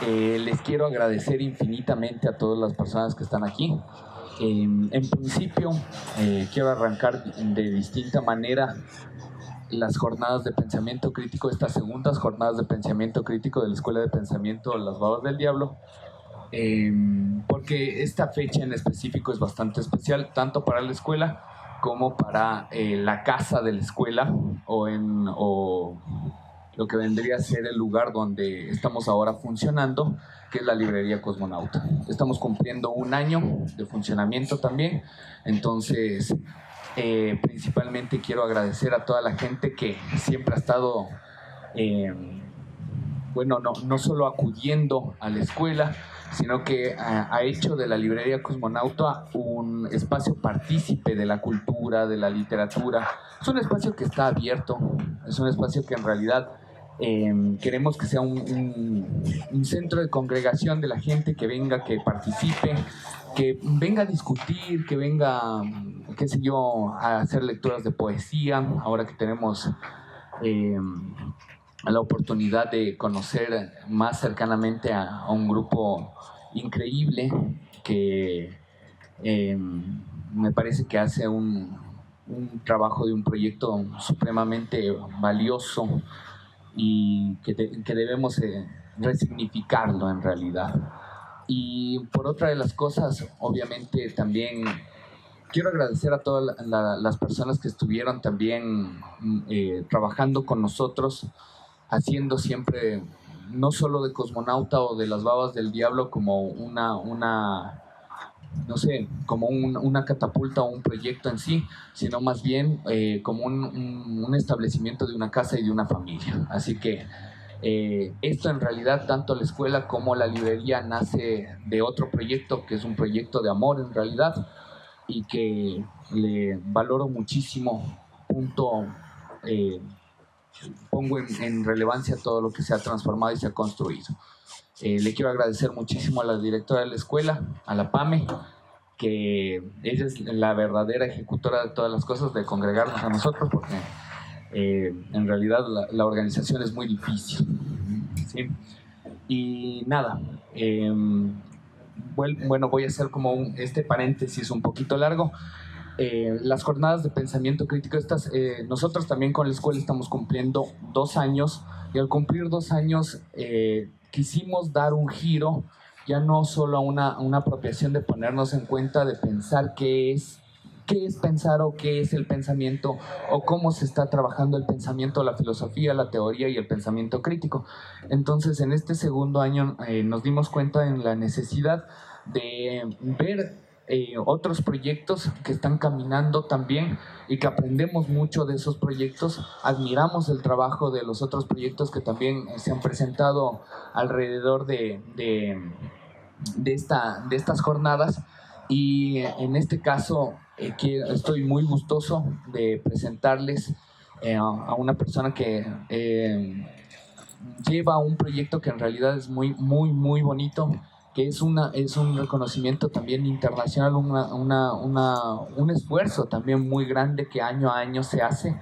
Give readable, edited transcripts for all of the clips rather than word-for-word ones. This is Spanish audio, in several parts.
Les quiero agradecer infinitamente a todas las personas que están aquí. En principio, quiero arrancar de distinta manera las jornadas de pensamiento crítico, estas segundas jornadas de pensamiento crítico de la Escuela de Pensamiento Las Babas del Diablo, porque esta fecha en específico es bastante especial, tanto para la escuela como para la casa de la escuela o lo que vendría a ser el lugar donde estamos ahora funcionando, que es la librería Cosmonauta. Estamos cumpliendo un año de funcionamiento también, entonces principalmente quiero agradecer a toda la gente que siempre ha estado, no solo acudiendo a la escuela, sino que ha hecho de la librería Cosmonauta un espacio partícipe de la cultura, de la literatura. Es un espacio que está abierto, es un espacio que en realidad queremos que sea un centro de congregación de la gente que venga, que participe, que venga a discutir, que venga, qué sé yo, a hacer lecturas de poesía, ahora que tenemos eh, la oportunidad de conocer más cercanamente a un grupo increíble que me parece que hace un trabajo de un proyecto supremamente valioso y que debemos resignificarlo en realidad. Y por otra de las cosas, obviamente también quiero agradecer a todas las personas que estuvieron también trabajando con nosotros, haciendo siempre, no solo de Cosmonauta o de las Babas del Diablo como no sé, como una catapulta o un proyecto en sí, sino más bien como un establecimiento de una casa y de una familia. Así que esto en realidad, tanto la escuela como la librería, nace de otro proyecto, que es un proyecto de amor en realidad, y que le valoro muchísimo. Punto, eh, pongo en relevancia todo lo que se ha transformado y se ha construido. Le quiero agradecer muchísimo a la directora de la escuela, a la PAME, que ella es la verdadera ejecutora de todas las cosas, de congregarnos a nosotros, porque en realidad la organización es muy difícil, ¿sí? Y nada, bueno, voy a hacer como este paréntesis un poquito largo. Las jornadas de pensamiento crítico, nosotros también con la escuela estamos cumpliendo 2 años, y al cumplir 2 años quisimos dar un giro, ya no solo a una apropiación de ponernos en cuenta, de pensar qué es pensar o qué es el pensamiento o cómo se está trabajando el pensamiento, la filosofía, la teoría y el pensamiento crítico. Entonces en este segundo año nos dimos cuenta en la necesidad de ver otros proyectos que están caminando también y que aprendemos mucho de esos proyectos, admiramos el trabajo de los otros proyectos que también se han presentado alrededor de estas jornadas, y en este caso que estoy muy gustoso de presentarles a una persona que lleva un proyecto que en realidad es muy, muy, muy bonito, que es un reconocimiento también internacional, un esfuerzo también muy grande que año a año se hace,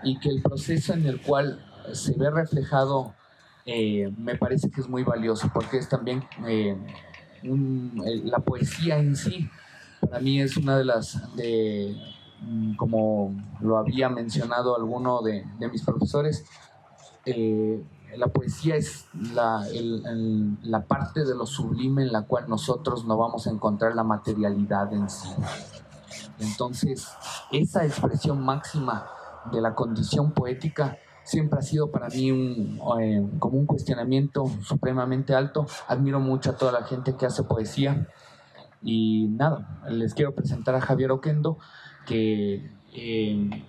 y que el proceso en el cual se ve reflejado me parece que es muy valioso, porque es también la poesía en sí. Para mí es una de como lo había mencionado alguno de mis profesores, la poesía es la parte de lo sublime en la cual nosotros no vamos a encontrar la materialidad en sí. Entonces, esa expresión máxima de la condición poética siempre ha sido para mí como un cuestionamiento supremamente alto. Admiro mucho a toda la gente que hace poesía. Y nada, les quiero presentar a Javier Oquendo, que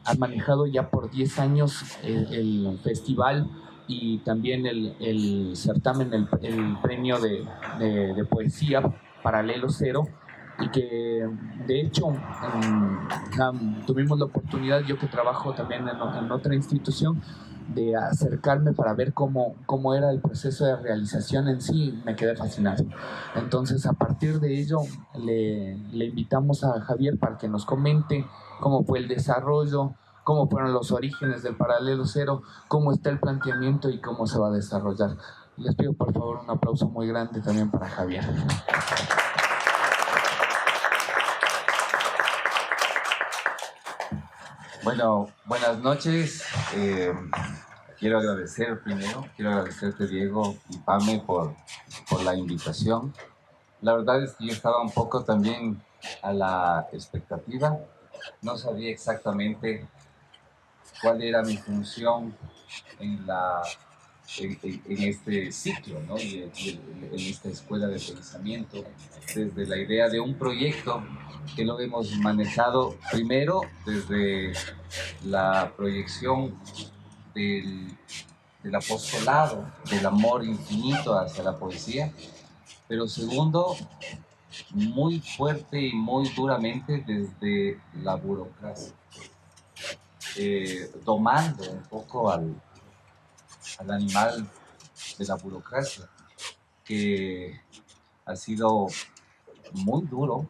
ha manejado ya por 10 años el festival y también el certamen, el premio de poesía Paralelo Cero, y que de hecho tuvimos la oportunidad, yo que trabajo también en otra institución, de acercarme para ver cómo era el proceso de realización en sí. Me quedé fascinado. Entonces, a partir de ello, le invitamos a Javier para que nos comente cómo fue el desarrollo, cómo fueron los orígenes del Paralelo Cero, cómo está el planteamiento y cómo se va a desarrollar. Les pido por favor un aplauso muy grande también para Javier. Bueno, buenas noches. Quiero agradecerte Diego y Pame por la invitación. La verdad es que yo estaba un poco también a la expectativa. No sabía exactamente cuál era mi función en, en este ciclo, ¿no? En esta escuela de pensamiento, desde la idea de un proyecto que lo hemos manejado primero desde la proyección del, del apostolado, del amor infinito hacia la poesía, pero segundo, muy fuerte y muy duramente desde la burocracia, domando un poco al animal de la burocracia, que ha sido muy duro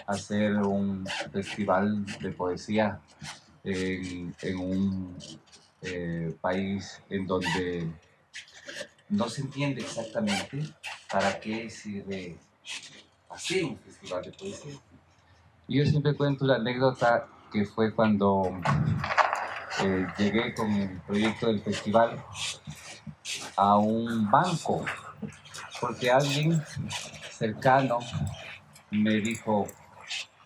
hacer un festival de poesía en un país en donde no se entiende exactamente para qué sirve hacer un festival de poesía. Y yo siempre cuento la anécdota que fue cuando llegué con el proyecto del festival a un banco, porque alguien cercano me dijo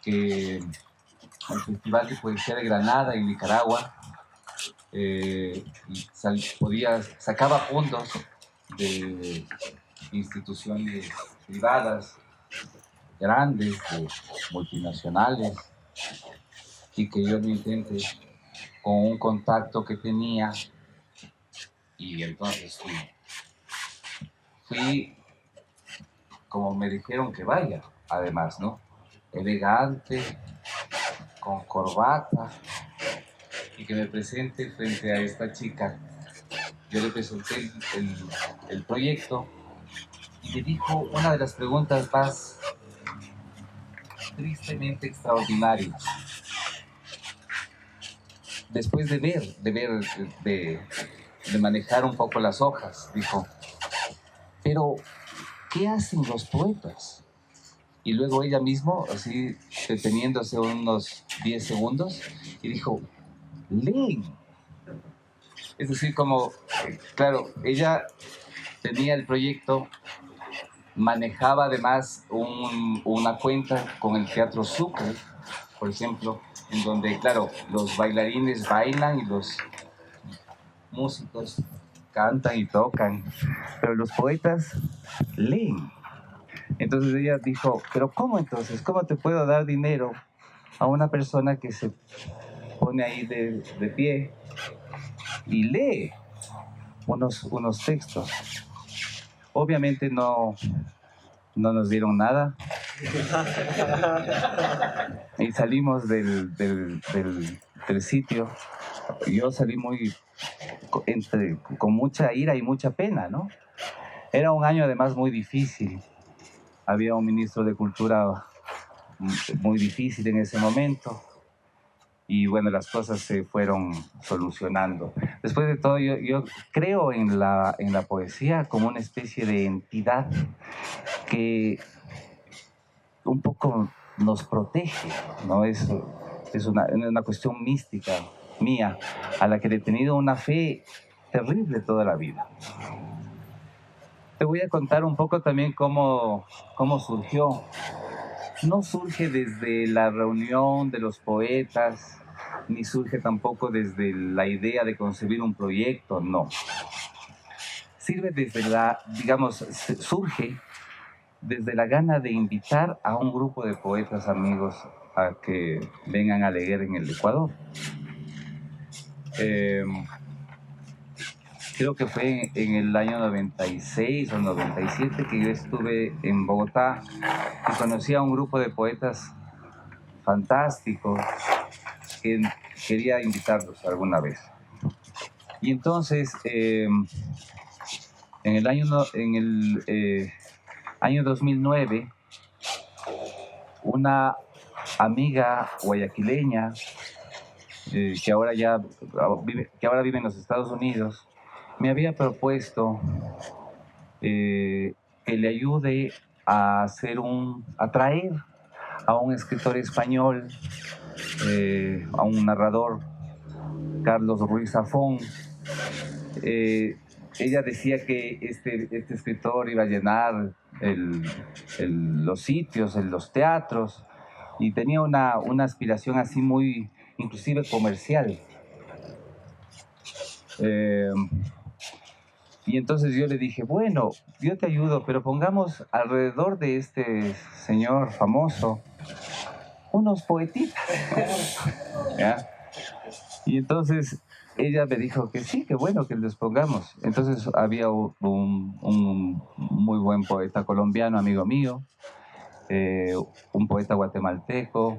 que el Festival de Poesía de Granada en Nicaragua sacaba fondos de instituciones privadas grandes, multinacionales, y que yo lo intente con un contacto que tenía, y entonces fui como me dijeron que vaya, además, ¿no? Elegante, con corbata, y que me presente frente a esta chica. Yo le presenté el proyecto y me dijo una de las preguntas más tristemente extraordinarias. Después de manejar un poco las hojas, dijo, pero ¿qué hacen los poetas? Y luego ella mismo, así deteniéndose unos 10 segundos, y dijo, leen. Es decir, como, claro, ella tenía el proyecto, manejaba además una cuenta con el Teatro Sucre, por ejemplo, en donde, claro, los bailarines bailan y los músicos cantan y tocan, pero los poetas leen. Entonces ella dijo, pero ¿cómo entonces? ¿Cómo te puedo dar dinero a una persona que se pone ahí de pie y lee unos textos? Obviamente no nos dieron nada y salimos del sitio. Yo salí con mucha ira y mucha pena, ¿no? Era un año además muy difícil. Había un ministro de Cultura muy difícil en ese momento. Y bueno, las cosas se fueron solucionando. Después de todo, yo creo en la poesía como una especie de entidad que un poco nos protege, ¿no? Es una cuestión mística mía, a la que le he tenido una fe terrible toda la vida. Te voy a contar un poco también cómo surgió. No surge desde la reunión de los poetas, ni surge tampoco desde la idea de concebir un proyecto, no. Surge desde la gana de invitar a un grupo de poetas amigos a que vengan a leer en el Ecuador. Creo que fue en el año 96 o 97 que yo estuve en Bogotá y conocí a un grupo de poetas fantásticos que quería invitarlos alguna vez. Y entonces, en el año 2009, una amiga guayaquileña que ahora vive en los Estados Unidos, me había propuesto que le ayude a traer a un escritor español, a un narrador, Carlos Ruiz Zafón. Ella decía que este escritor iba a llenar los sitios, los teatros, y tenía una aspiración así muy, inclusive comercial. Y entonces yo le dije, bueno, yo te ayudo, pero pongamos alrededor de este señor famoso unos poetitas. ¿Ya? Y entonces ella me dijo que sí, que bueno, que les pongamos. Entonces había un muy buen poeta colombiano, amigo mío, un poeta guatemalteco,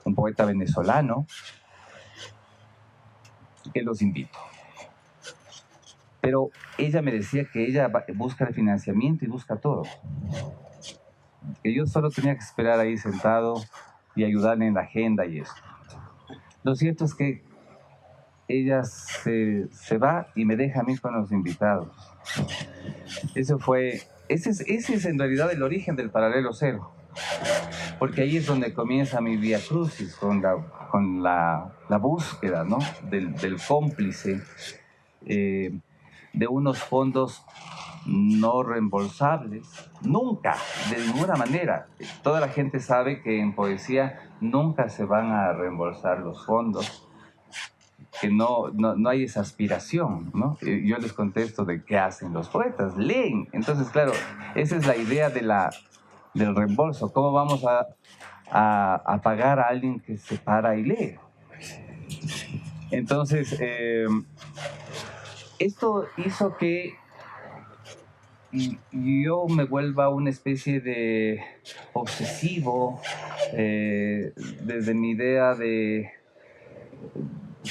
un poeta venezolano, que los invito. Pero ella me decía que ella busca el financiamiento y busca todo. Que yo solo tenía que esperar ahí sentado y ayudarle en la agenda y eso. Lo cierto es que ella se va y me deja a mí con los invitados. Ese es en realidad el origen del Paralelo Cero. Porque ahí es donde comienza mi vía crucis, con la búsqueda, ¿no? del cómplice, de unos fondos no reembolsables, nunca, de ninguna manera. Toda la gente sabe que en poesía nunca se van a reembolsar los fondos, que no hay esa aspiración, ¿no? Yo les contesto de qué hacen los poetas, leen. Entonces, claro, esa es la idea del reembolso. ¿Cómo vamos a pagar a alguien que se para y lee? Entonces, esto hizo que yo me vuelva una especie de obsesivo, desde mi idea de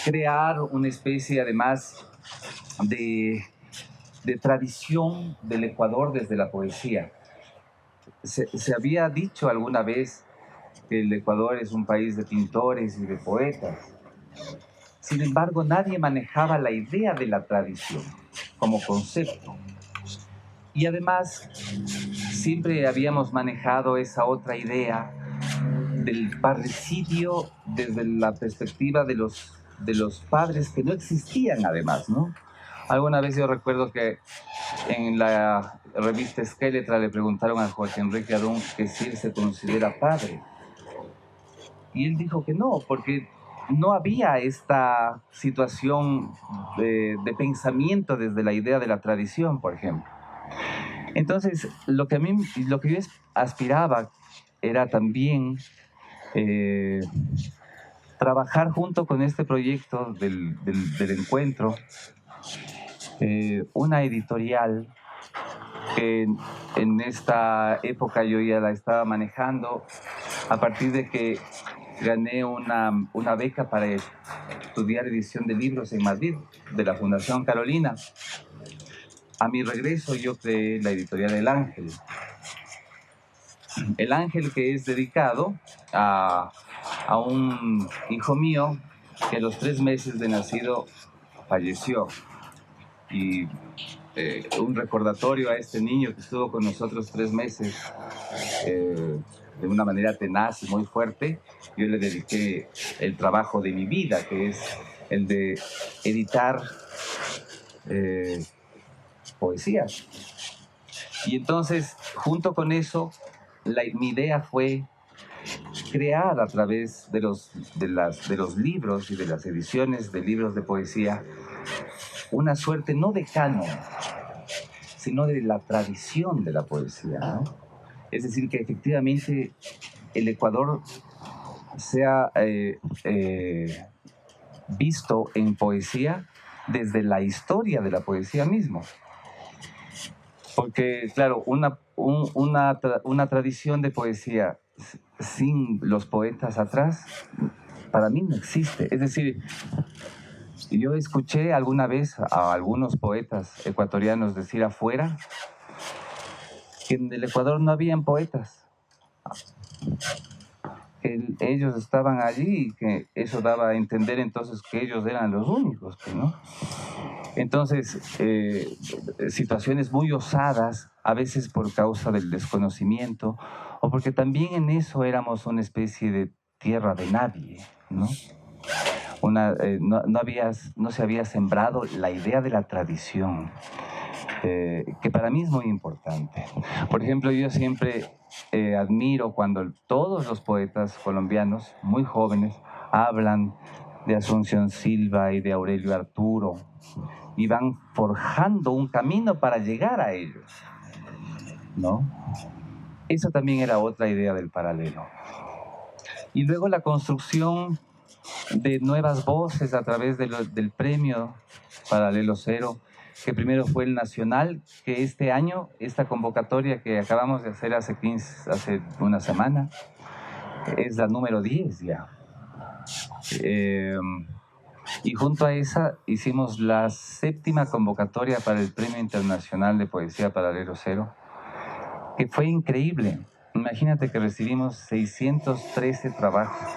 crear una especie además de tradición del Ecuador desde la poesía. Se había dicho alguna vez que el Ecuador es un país de pintores y de poetas. Sin embargo, nadie manejaba la idea de la tradición como concepto. Y además, siempre habíamos manejado esa otra idea del parricidio desde la perspectiva de los padres que no existían además, ¿no? Alguna vez yo recuerdo que en la revista Skeletra le preguntaron a Joaquín Enrique Arún que si él se considera padre. Y él dijo que no, porque no había esta situación de pensamiento desde la idea de la tradición, por ejemplo. Entonces, lo que yo aspiraba era también trabajar junto con este proyecto del encuentro, una editorial que en esta época yo ya la estaba manejando a partir de que gané una beca para estudiar edición de libros en Madrid, de la Fundación Carolina. A mi regreso yo creé la editorial El Ángel. El Ángel, que es dedicado a un hijo mío que a los 3 meses de nacido falleció. Y un recordatorio a este niño que estuvo con nosotros 3 meses, de una manera tenaz y muy fuerte. Yo le dediqué el trabajo de mi vida, que es el de editar poesías. Y entonces, junto con eso, mi idea fue crear a través de los libros y de las ediciones de libros de poesía una suerte no de canon, sino de la tradición de la poesía, ¿no? Es decir, que efectivamente el Ecuador sea visto en poesía desde la historia de la poesía misma. Porque, claro, una tradición de poesía sin los poetas atrás, para mí no existe. Es decir, yo escuché alguna vez a algunos poetas ecuatorianos decir afuera que en el Ecuador no habían poetas, que ellos estaban allí y que eso daba a entender entonces que ellos eran los únicos, ¿no? Entonces, situaciones muy osadas, a veces por causa del desconocimiento, o porque también en eso éramos una especie de tierra de nadie, ¿no? No se había sembrado la idea de la tradición, que para mí es muy importante. Por ejemplo, yo siempre admiro cuando todos los poetas colombianos, muy jóvenes, hablan de Asunción Silva y de Aurelio Arturo, y van forjando un camino para llegar a ellos, ¿no? Eso también era otra idea del paralelo. Y luego la construcción de nuevas voces a través del premio Paralelo Cero, que primero fue el nacional, que este año, esta convocatoria que acabamos de hacer hace una semana, es la número 10 ya. Y junto a esa hicimos la 7ª convocatoria para el Premio Internacional de Poesía Paralelo Cero, que fue increíble. Imagínate que recibimos 613 trabajos.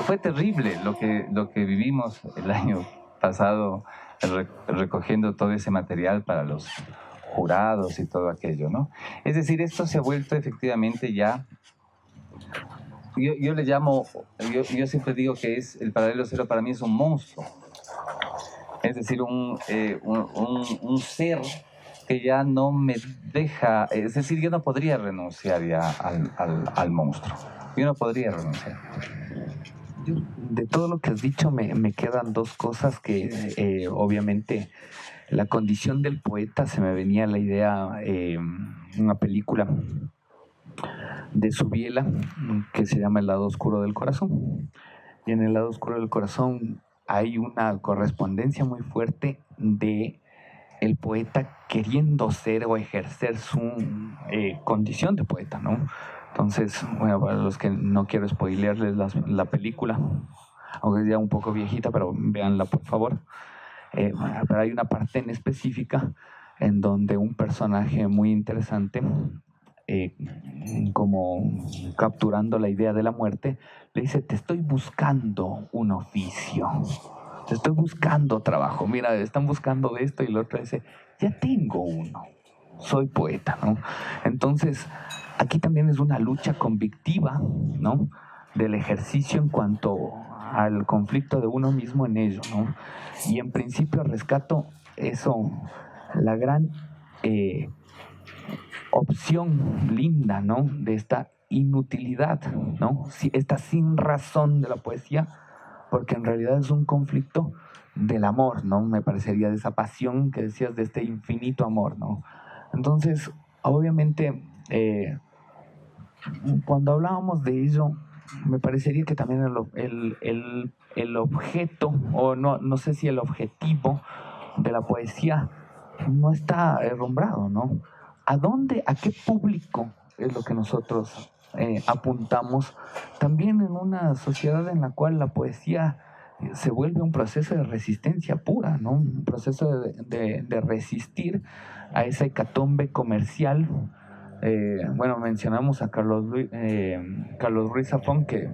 Fue terrible lo que vivimos el año pasado recogiendo todo ese material para los jurados y todo aquello, ¿no? Es decir, esto se ha vuelto efectivamente ya... Yo le llamo, yo siempre digo que el Paralelo Cero para mí es un monstruo. Es decir, un ser que ya no me deja, es decir, yo no podría renunciar ya al monstruo. Yo no podría renunciar. De todo lo que has dicho me quedan dos cosas que obviamente la condición del poeta se me venía a la idea, una película de Subiela que se llama El lado oscuro del corazón. Y en El lado oscuro del corazón hay una correspondencia muy fuerte de el poeta queriendo ser o ejercer su condición de poeta, ¿no? Entonces, bueno, para los que no quiero spoilearles la película, aunque es ya un poco viejita, pero véanla por favor. Pero hay una parte en específica en donde un personaje muy interesante, como capturando la idea de la muerte, le dice: te estoy buscando un oficio, te estoy buscando trabajo, mira, están buscando de esto, y el otro dice: ya tengo uno, soy poeta, ¿no? Entonces, aquí también es una lucha convictiva, ¿no?, del ejercicio en cuanto al conflicto de uno mismo en ello, ¿no? Y en principio rescato eso, la gran opción linda, ¿no?, de esta inutilidad, ¿no?, esta sin razón de la poesía, porque en realidad es un conflicto del amor, ¿no? Me parecería, de esa pasión que decías, de este infinito amor, ¿no? Entonces, obviamente, cuando hablábamos de ello, me parecería que también el objeto, o no sé si el objetivo de la poesía no está herrumbrado, ¿no? ¿A qué público es lo que nosotros apuntamos? También en una sociedad en la cual la poesía se vuelve un proceso de resistencia pura, ¿no? Un proceso de resistir a esa hecatombe comercial. Bueno, mencionamos a Carlos Ruiz Zafón, que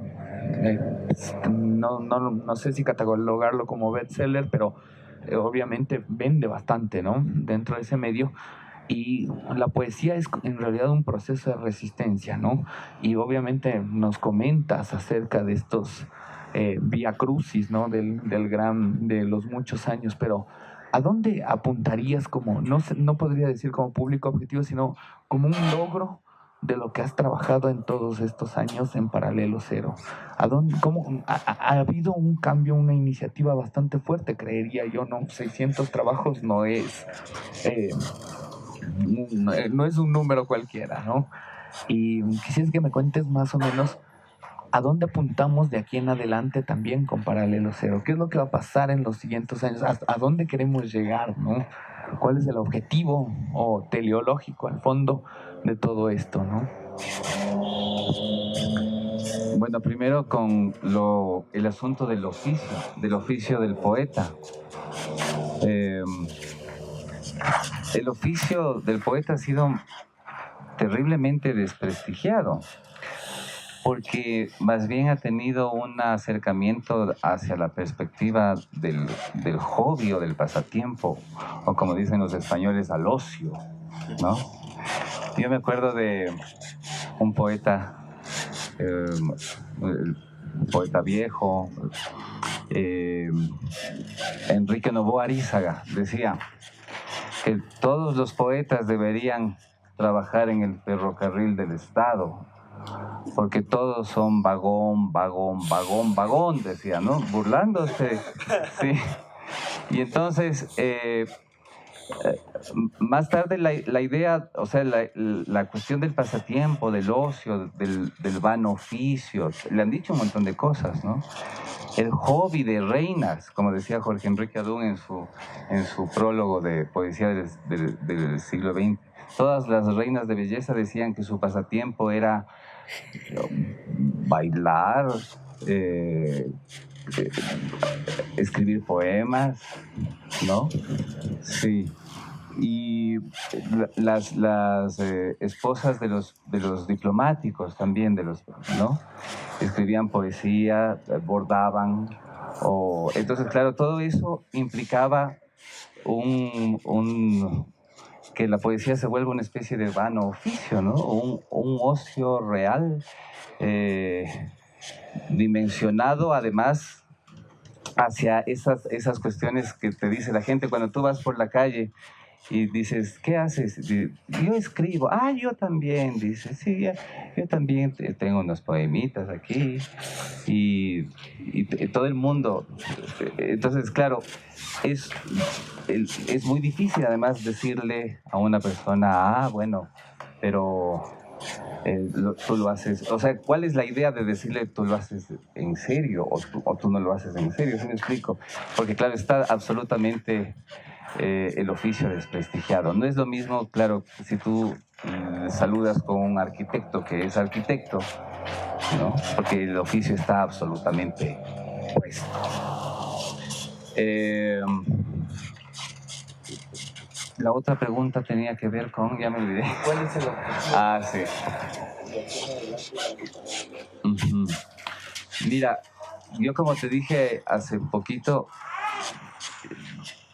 no sé si catalogarlo como bestseller, pero obviamente vende bastante, ¿no?, dentro de ese medio. Y la poesía es en realidad un proceso de resistencia, ¿no? Y obviamente nos comentas acerca de estos vía crucis, ¿no?, de los muchos años, pero ¿a dónde apuntarías como, no podría decir como público objetivo, sino como un logro de lo que has trabajado en todos estos años en Paralelo Cero? Ha habido un cambio, una iniciativa bastante fuerte, creería yo, ¿no? 600 trabajos no es un número cualquiera, ¿no? Y quisiera que me cuentes más o menos a dónde apuntamos de aquí en adelante también con Paralelo Cero. ¿Qué es lo que va a pasar en los siguientes años? ¿A dónde queremos llegar, no? ¿Cuál es el objetivo o teleológico al fondo de todo esto, no? Bueno, primero con el asunto del oficio del poeta. El oficio del poeta ha sido terriblemente desprestigiado. porque más bien ha tenido un acercamiento hacia la perspectiva del hobby o del pasatiempo, o como dicen los españoles, al ocio, ¿no? Yo me acuerdo de un poeta, un poeta viejo, Enrique Novoa Arizaga, decía que todos los poetas deberían trabajar en el ferrocarril del Estado, porque todos son vagón, vagón, vagón, vagón, decía, ¿no? Burlándose, sí. Y entonces, más tarde la idea, o sea, la cuestión del pasatiempo, del ocio, del vano oficio, le han dicho un montón de cosas, ¿no? El hobby de reinas, como decía Jorge Enrique Adún en su prólogo de poesía del siglo XX. Todas las reinas de belleza decían que su pasatiempo era bailar, escribir poemas, ¿no? Sí. Y las esposas de los diplomáticos también, ¿no? Escribían poesía, bordaban, entonces, claro, todo eso implicaba que la poesía se vuelva una especie de vano oficio, ¿no? Un ocio real, dimensionado además hacia esas cuestiones que te dice la gente cuando tú vas por la calle y dices, ¿qué haces? Yo escribo. Ah, yo también, dice, sí, yo también tengo unos poemitas aquí. Y todo el mundo. Entonces, claro, es muy difícil además decirle a una persona, ah, bueno, pero tú lo haces. O sea, ¿cuál es la idea de decirle tú lo haces en serio o tú no lo haces en serio? ¿Sí me explico? Porque, claro, está absolutamente el oficio desprestigiado. No es lo mismo, claro, si tú saludas con un arquitecto que es arquitecto, ¿no? Porque el oficio está absolutamente puesto. La otra pregunta tenía que ver con, ya me olvidé. ¿Cuál es el objetivo? Ah, sí. Uh-huh. Mira, yo como te dije hace poquito,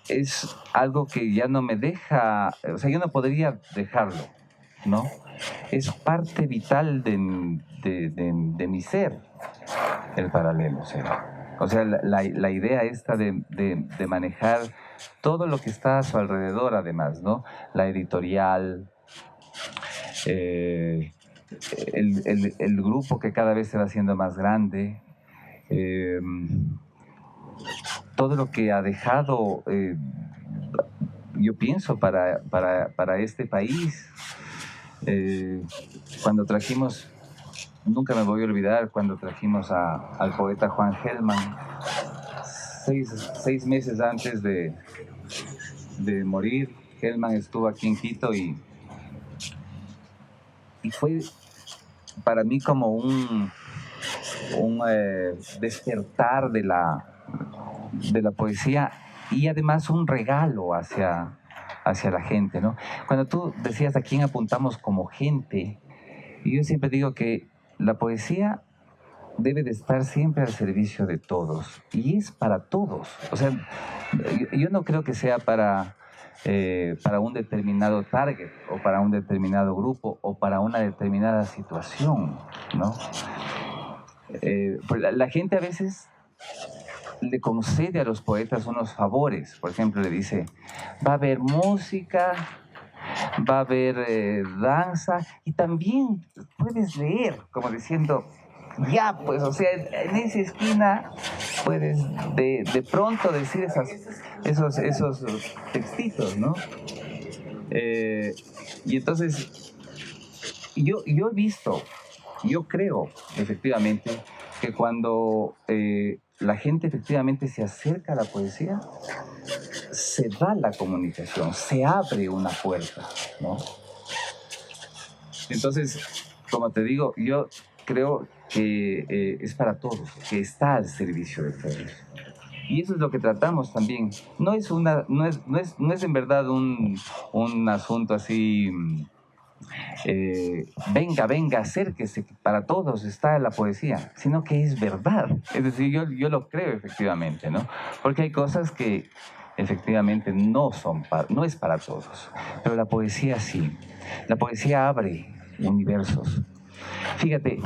es algo que ya no me deja, o sea, yo no podría dejarlo, ¿no? Es parte vital de mi ser, el paralelo cero. O sea, la idea esta de manejar todo lo que está a su alrededor, además, ¿no? La editorial, el grupo que cada vez se va haciendo más grande, todo lo que ha dejado, yo pienso, para este país. Cuando trajimos, nunca me voy a olvidar, cuando trajimos al poeta Juan Gelman, seis meses antes de morir, Gelman estuvo aquí en Quito y fue para mí como un despertar de la poesía y además un regalo hacia la gente, ¿no? Cuando tú decías a quién apuntamos como gente, yo siempre digo que la poesía debe de estar siempre al servicio de todos y es para todos. O sea, yo no creo que sea para un determinado target o para un determinado grupo o para una determinada situación, ¿no? Pues la gente a veces le concede a los poetas unos favores. Por ejemplo, le dice, va a haber música, va a haber danza y también puedes leer, como diciendo, ya, pues, o sea, en esa esquina puedes de pronto decir esos textitos, ¿no? Y entonces, yo he visto, yo creo, efectivamente, que cuando la gente efectivamente se acerca a la poesía, se da la comunicación, se abre una puerta, ¿no? Entonces, como te digo, yo creo que es para todos, que está al servicio de todos. Y eso es lo que tratamos también. No es en verdad un asunto así venga, venga, acérquese, para todos está la poesía, sino que es verdad. Es decir, yo lo creo efectivamente, ¿no? Porque hay cosas que efectivamente no es para todos, pero la poesía sí. La poesía abre universos. Fíjate,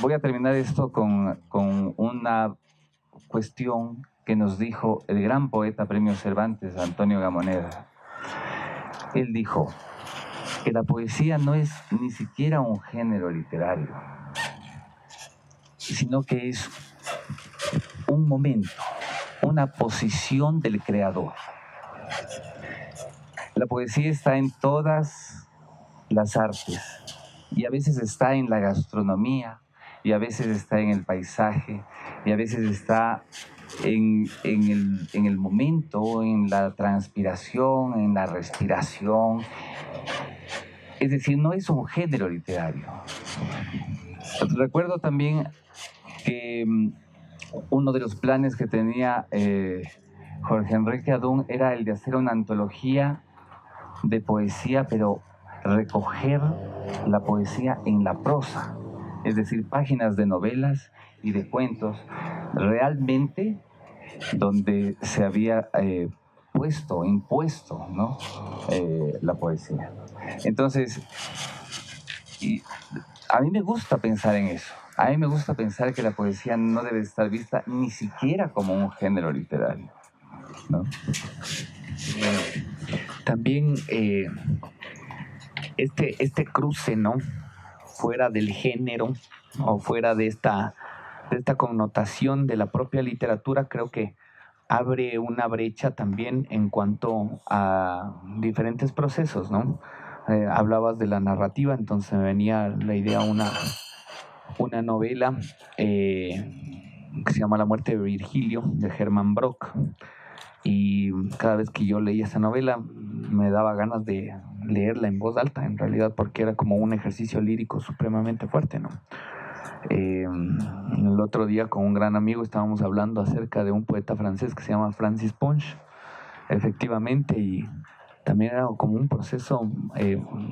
voy a terminar esto con una cuestión que nos dijo el gran poeta Premio Cervantes, Antonio Gamoneda. Él dijo que la poesía no es ni siquiera un género literario, sino que es un momento, una posición del creador. La poesía está en todas las artes y a veces está en la gastronomía y a veces está en el paisaje y a veces está en el momento, en la transpiración, en la respiración. Es decir, no es un género literario. Recuerdo también que uno de los planes que tenía Jorge Enrique Adún era el de hacer una antología de poesía, pero recoger la poesía en la prosa, es decir, páginas de novelas y de cuentos, realmente donde se había impuesto, ¿no? La poesía. Entonces, a mí me gusta pensar en eso. A mí me gusta pensar que la poesía no debe estar vista ni siquiera como un género literario, ¿no? También este cruce, ¿no? Fuera del género o fuera de esta connotación de la propia literatura, creo que abre una brecha también en cuanto a diferentes procesos, ¿no? Hablabas de la narrativa, entonces me venía la idea una novela que se llama La muerte de Virgilio, de Hermann Brock. Y cada vez que yo leía esa novela me daba ganas de leerla en voz alta, en realidad, porque era como un ejercicio lírico supremamente fuerte, ¿no? El otro día con un gran amigo estábamos hablando acerca de un poeta francés que se llama Francis Ponch, efectivamente, y también era como un proceso,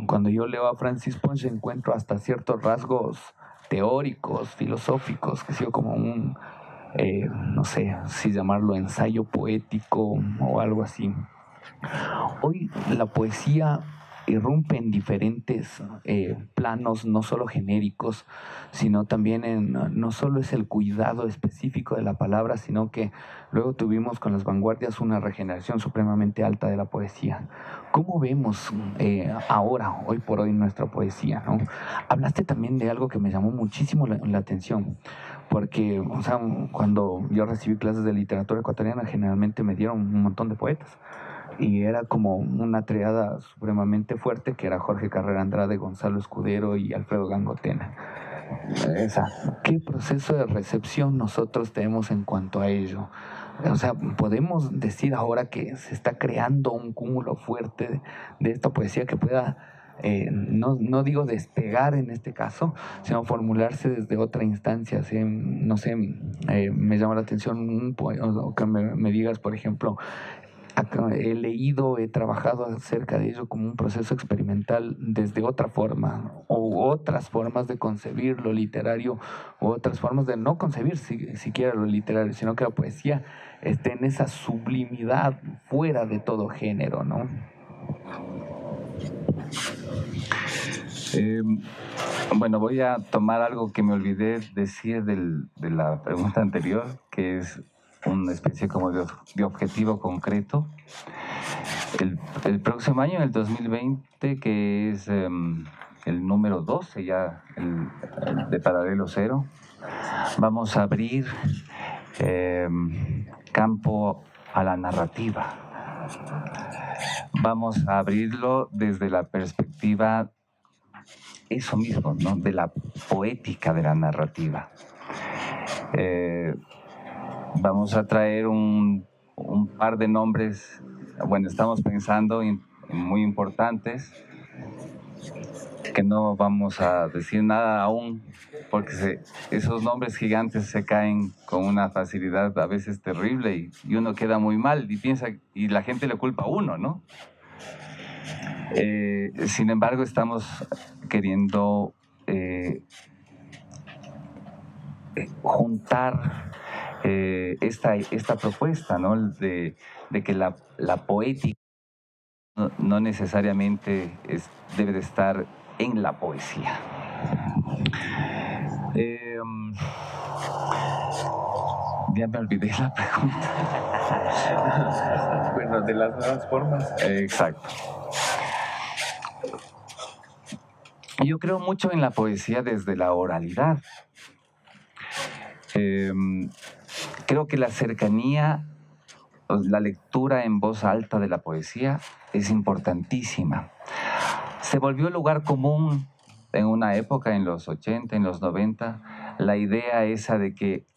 cuando yo leo a Francis Ponch encuentro hasta ciertos rasgos teóricos, filosóficos, que ha sido como un, no sé si llamarlo ensayo poético o algo así. Hoy la poesía irrumpe en diferentes planos, no solo genéricos, sino también no solo es el cuidado específico de la palabra, sino que luego tuvimos con las vanguardias una regeneración supremamente alta de la poesía. ¿Cómo vemos ahora, hoy por hoy, nuestra poesía, ¿no? Hablaste también de algo que me llamó muchísimo la atención, porque, o sea, cuando yo recibí clases de literatura ecuatoriana, generalmente me dieron un montón de poetas. Y era como una triada supremamente fuerte, que era Jorge Carrera Andrade, Gonzalo Escudero y Alfredo Gangotena. ¿Qué proceso de recepción nosotros tenemos en cuanto a ello? O sea, podemos decir ahora que se está creando un cúmulo fuerte de esta poesía que pueda, no digo despegar en este caso, sino formularse desde otra instancia. ¿Sí? No sé, me llama la atención o que me digas, por ejemplo, he leído, he trabajado acerca de ello como un proceso experimental desde otra forma, o otras formas de concebir lo literario, o otras formas de no concebir siquiera lo literario, sino que la poesía esté en esa sublimidad fuera de todo género, ¿no? Bueno, voy a tomar algo que me olvidé decir de la pregunta anterior, que es una especie como de objetivo concreto. El próximo año, el 2020, que es el número 12 ya, el de Paralelo Cero, vamos a abrir campo a la narrativa. Vamos a abrirlo desde la perspectiva, eso mismo, ¿no? De la poética de la narrativa. Vamos a traer un par de nombres, bueno, estamos pensando en muy importantes, que no vamos a decir nada aún, porque esos nombres gigantes se caen con una facilidad a veces terrible y uno queda muy mal y piensa, y la gente le culpa a uno, ¿no? Sin embargo, estamos queriendo juntar esta propuesta, ¿no? De que la poética no necesariamente debe de estar en la poesía. Ya me olvidé la pregunta. Bueno, de las nuevas formas. Exacto. Yo creo mucho en la poesía desde la oralidad. Creo que la cercanía, la lectura en voz alta de la poesía es importantísima. Se volvió lugar común en una época, en los 80, en los 90, la idea esa de que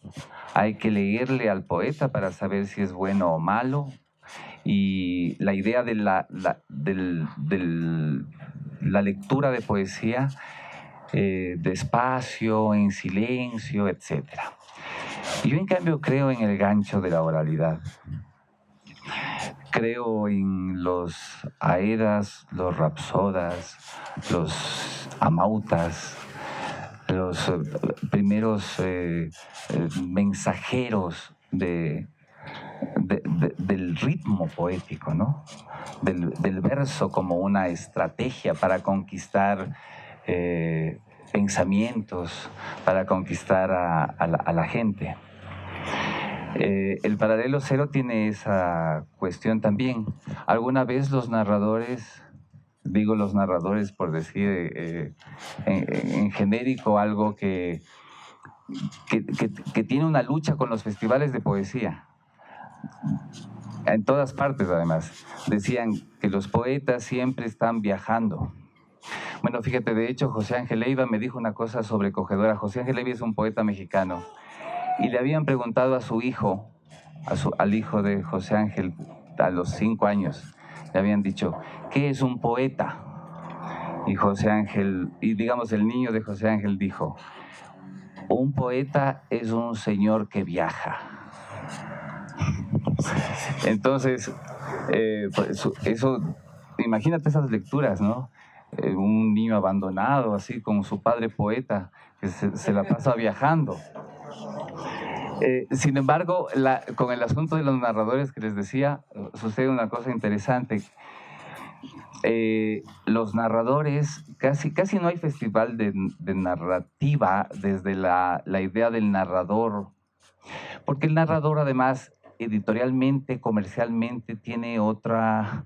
hay que leerle al poeta para saber si es bueno o malo, y la idea de la lectura de poesía despacio, en silencio, etc. Yo en cambio creo en el gancho de la oralidad. Creo en los aedas, los rapsodas, los amautas, los primeros mensajeros del ritmo poético, ¿no? Del verso como una estrategia para conquistar pensamientos, para conquistar a la gente. El paralelo cero tiene esa cuestión también. Alguna vez los narradores, digo los narradores por decir en genérico algo que tiene una lucha con los festivales de poesía. En todas partes, además, decían que los poetas siempre están viajando. Bueno, fíjate, de hecho, José Ángel Leiva me dijo una cosa sobrecogedora. José Ángel Leiva es un poeta mexicano. Y le habían preguntado a su hijo, al hijo de José Ángel, a los 5 años, le habían dicho, ¿qué es un poeta? Y José Ángel, y digamos el niño de José Ángel dijo, un poeta es un señor que viaja. Entonces, pues eso, imagínate esas lecturas, ¿no? Un niño abandonado, así como su padre poeta, que se la pasa viajando. Sin embargo, con el asunto de los narradores que les decía, sucede una cosa interesante. Los narradores, casi no hay festival de narrativa desde la idea del narrador, porque el narrador además editorialmente, comercialmente, tiene otra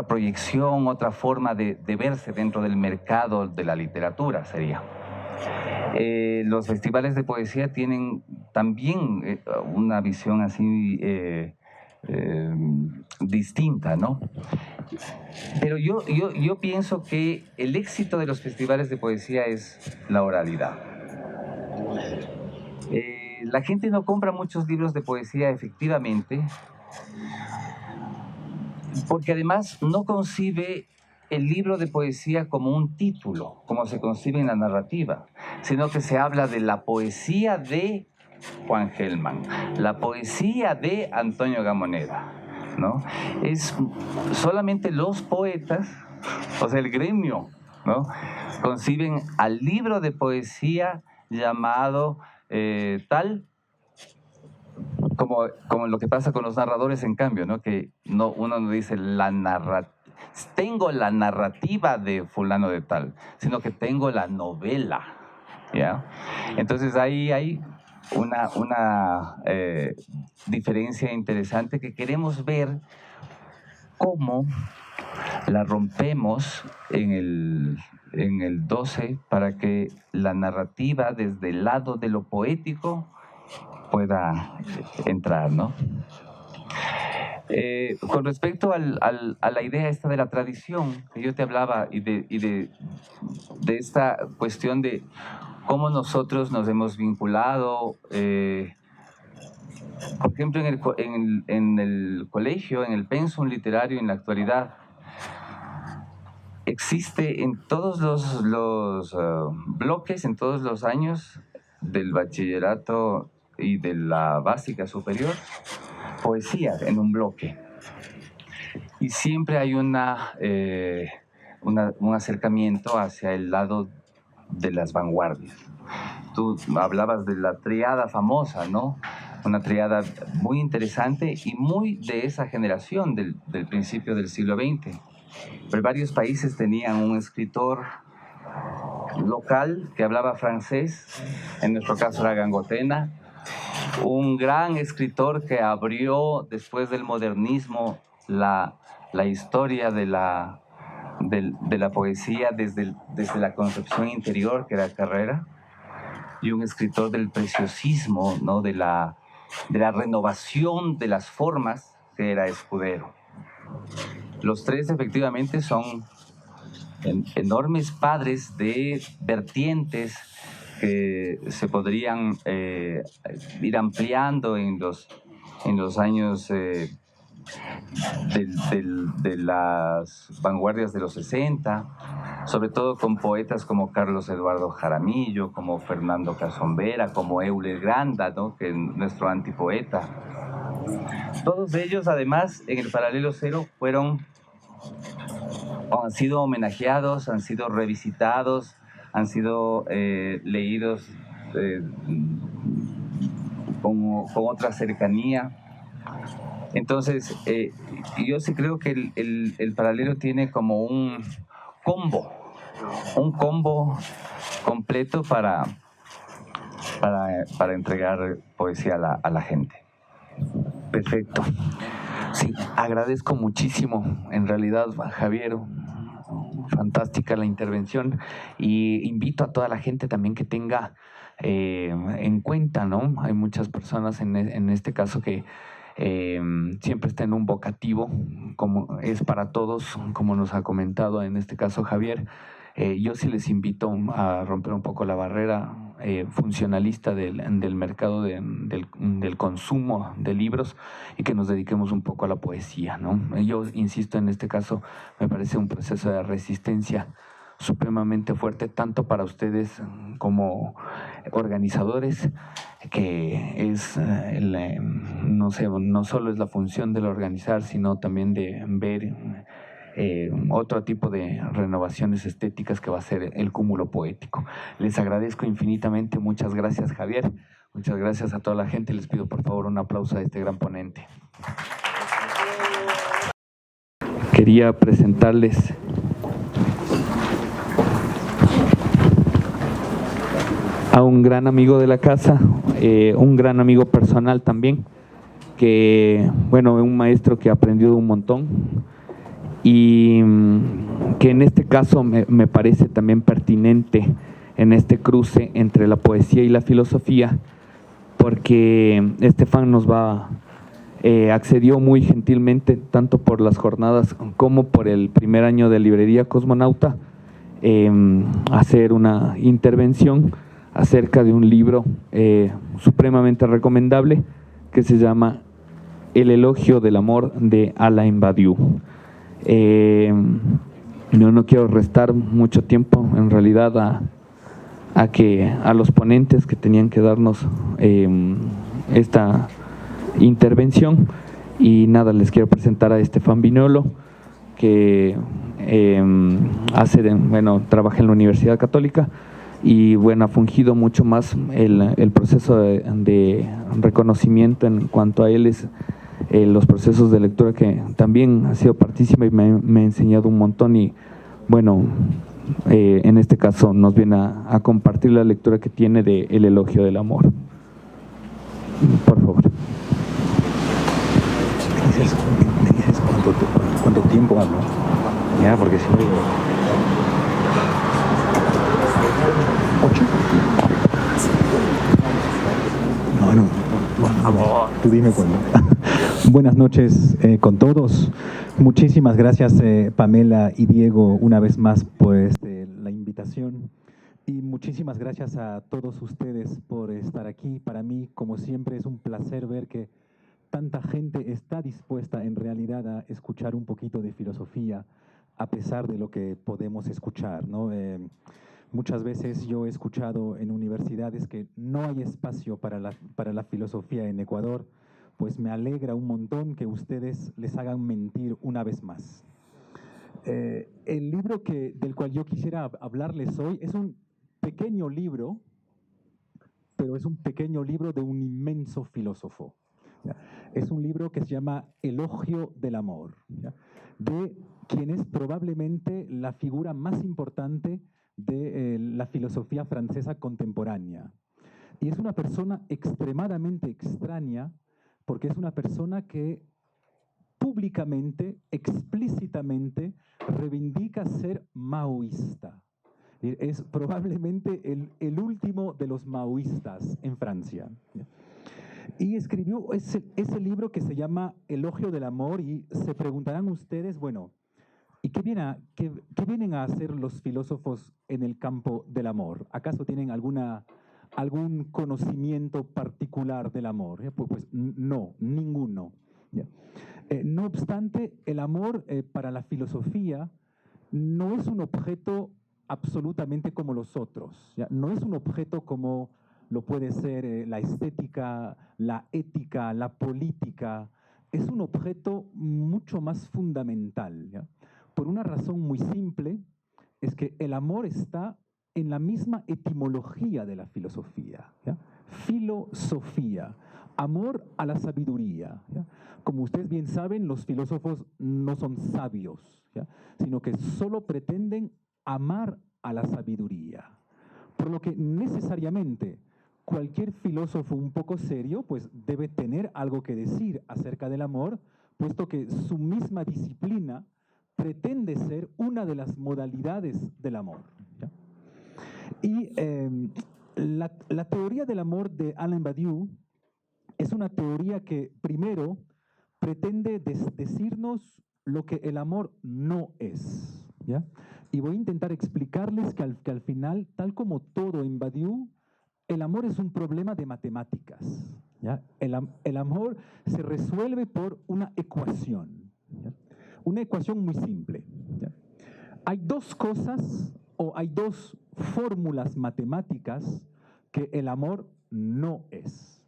proyección, otra forma de verse dentro del mercado de la literatura, sería. Los festivales de poesía tienen también una visión así distinta, ¿no? Pero yo pienso que el éxito de los festivales de poesía es la oralidad. La gente no compra muchos libros de poesía, efectivamente, porque además no concibe el libro de poesía como un título, como se concibe en la narrativa, sino que se habla de la poesía de Juan Gelman, la poesía de Antonio Gamoneda, ¿no? Es solamente los poetas, o sea, el gremio, ¿no? Conciben al libro de poesía llamado tal, como lo que pasa con los narradores, en cambio, ¿no? Que uno no dice tengo la narrativa de fulano de tal, sino que tengo la novela, ¿ya? Entonces ahí hay una diferencia interesante que queremos ver cómo la rompemos en el 12 para que la narrativa desde el lado de lo poético pueda entrar, ¿no? Con respecto a la idea esta de la tradición que yo te hablaba y de esta cuestión de cómo nosotros nos hemos vinculado, por ejemplo, en el colegio, en el pensum literario en la actualidad, existe en todos los bloques, en todos los años del bachillerato y de la básica superior, poesía en un bloque. y siempre hay un acercamiento hacia el lado de las vanguardias. Tú hablabas de la triada famosa, ¿no? Una triada muy interesante y muy de esa generación del principio del siglo XX. Pero varios países tenían un escritor local que hablaba francés, en nuestro caso era Gangotena, un gran escritor que abrió después del modernismo la historia de la poesía desde la concepción interior, que era Carrera, y un escritor del preciosismo, ¿no? de la renovación de las formas, que era Escudero. Los tres efectivamente son enormes padres de vertientes que se podrían ir ampliando en los años de las vanguardias de los 60, sobre todo con poetas como Carlos Eduardo Jaramillo, como Fernando Casombera, como Euler Granda, ¿no? Que es nuestro antipoeta. Todos ellos, además, en el Paralelo Cero han sido homenajeados, han sido revisitados, han sido leídos con otra cercanía. Entonces, yo sí creo que el Paralelo tiene como un combo completo para entregar poesía a la gente. Perfecto. Sí, agradezco muchísimo, en realidad, Javier, fantástica la intervención, y invito a toda la gente también que tenga en cuenta, ¿no? Hay muchas personas en este caso que siempre está en un vocativo, como es para todos, como nos ha comentado en este caso Javier. Yo sí les invito a romper un poco la barrera funcionalista del mercado del consumo de libros, y que nos dediquemos un poco a la poesía, ¿no? Yo insisto, en este caso me parece un proceso de resistencia supremamente fuerte, tanto para ustedes como organizadores, que es, no sé, no solo es la función del organizar, sino también de ver otro tipo de renovaciones estéticas que va a ser el cúmulo poético. Les agradezco infinitamente, muchas gracias Javier, muchas gracias a toda la gente, les pido por favor un aplauso a este gran ponente. Quería presentarles a un gran amigo de la casa, un gran amigo personal también, que, bueno, es un maestro que ha aprendido un montón, y que en este caso me parece también pertinente en este cruce entre la poesía y la filosofía, porque Estefan nos accedió muy gentilmente, tanto por las jornadas como por el primer año de Librería Cosmonauta, a hacer una intervención acerca de un libro supremamente recomendable que se llama El elogio del amor, de Alain Badiou. Yo no quiero restar mucho tiempo en realidad a los ponentes que tenían que darnos esta intervención, y nada, les quiero presentar a Estefan Viñolo, que trabaja en la Universidad Católica, y bueno, ha fungido mucho más el proceso de reconocimiento en cuanto a él es los procesos de lectura, que también ha sido partícipe y me ha enseñado un montón, y bueno, en este caso nos viene a compartir la lectura que tiene de El elogio del amor. Por favor. ¿Me dices cuánto tiempo hablo? Ya, porque si no... ¿8? No, por favor, tú dime cuándo. Buenas noches con todos. Muchísimas gracias Pamela y Diego una vez más por la invitación. Y muchísimas gracias a todos ustedes por estar aquí. Para mí, como siempre, es un placer ver que tanta gente está dispuesta en realidad a escuchar un poquito de filosofía, a pesar de lo que podemos escuchar, ¿no? Muchas veces yo he escuchado en universidades que no hay espacio para la filosofía en Ecuador, pues me alegra un montón que ustedes les hagan mentir una vez más. El libro del cual yo quisiera hablarles hoy es un pequeño libro, pero es un pequeño libro de un inmenso filósofo. Es un libro que se llama Elogio del Amor, de quien es probablemente la figura más importante de la filosofía francesa contemporánea. Y es una persona extremadamente extraña, porque es una persona que públicamente, explícitamente, reivindica ser maoísta. Es probablemente el último de los maoístas en Francia. Y escribió ese libro que se llama Elogio del Amor, y se preguntarán ustedes, bueno, ¿y qué vienen a hacer los filósofos en el campo del amor? ¿Acaso tienen algún conocimiento particular del amor? Pues no, ninguno. No obstante, el amor para la filosofía no es un objeto absolutamente como los otros. No es un objeto como lo puede ser la estética, la ética, la política. Es un objeto mucho más fundamental, por una razón muy simple, es que el amor está en la misma etimología de la filosofía. Filosofía, amor a la sabiduría. Como ustedes bien saben, los filósofos no son sabios, sino que solo pretenden amar a la sabiduría. Por lo que necesariamente cualquier filósofo un poco serio pues debe tener algo que decir acerca del amor, puesto que su misma disciplina pretende ser una de las modalidades del amor. Y la teoría del amor de Alain Badiou es una teoría que primero pretende decirnos lo que el amor no es. Y voy a intentar explicarles que al final, tal como todo en Badiou, el amor es un problema de matemáticas. El amor se resuelve por una ecuación. Una ecuación muy simple. Hay dos cosas o hay dos fórmulas matemáticas que el amor no es.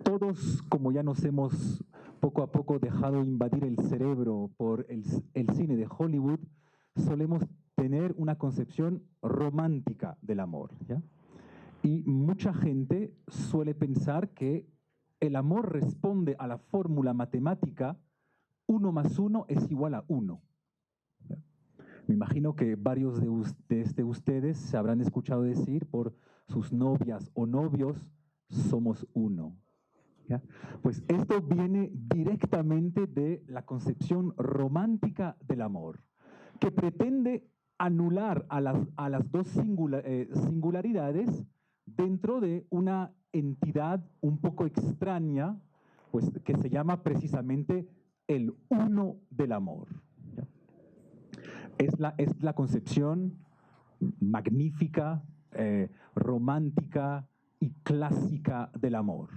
Todos, como ya nos hemos poco a poco dejado invadir el cerebro por el cine de Hollywood, solemos tener una concepción romántica del amor. Y mucha gente suele pensar que el amor responde a la fórmula matemática 1 más 1 es igual a 1. Me imagino que varios de ustedes se habrán escuchado decir por sus novias o novios, somos uno. Pues esto viene directamente de la concepción romántica del amor, que pretende anular a las dos singularidades dentro de una entidad un poco extraña, pues, que se llama precisamente el uno del amor. Es la concepción magnífica, romántica y clásica del amor.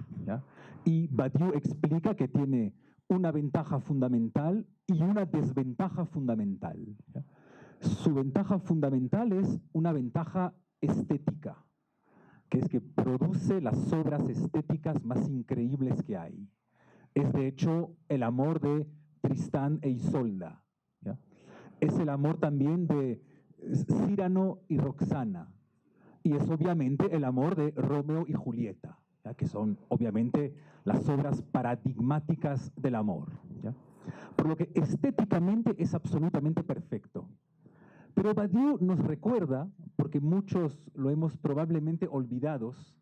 Y Badiou explica que tiene una ventaja fundamental y una desventaja fundamental. Su ventaja fundamental es una ventaja estética, que es que produce las obras estéticas más increíbles que hay. Es de hecho el amor de Tristán e Isolda. Es el amor también de Cyrano y Roxana. Y es obviamente el amor de Romeo y Julieta, que son obviamente las obras paradigmáticas del amor. Por lo que estéticamente es absolutamente perfecto. Pero Badiou nos recuerda, porque muchos lo hemos probablemente olvidados,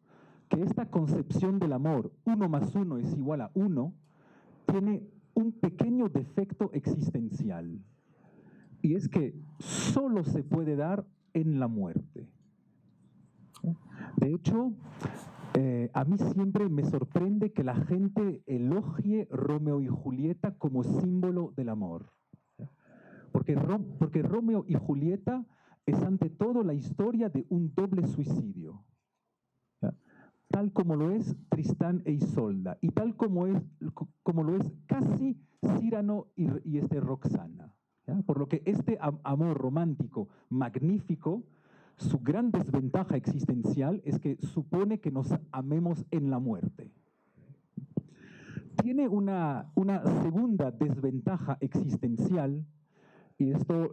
que esta concepción del amor, 1 más 1 es igual a 1, tiene un pequeño defecto existencial. Y es que solo se puede dar en la muerte. De hecho, a mí siempre me sorprende que la gente elogie Romeo y Julieta como símbolo del amor. Porque Romeo y Julieta es ante todo la historia de un doble suicidio. Tal como lo es Tristán e Isolda, y tal como lo es casi Cyrano y Roxana. Por lo que este amor romántico magnífico, su gran desventaja existencial es que supone que nos amemos en la muerte. tiene una segunda desventaja existencial, y esto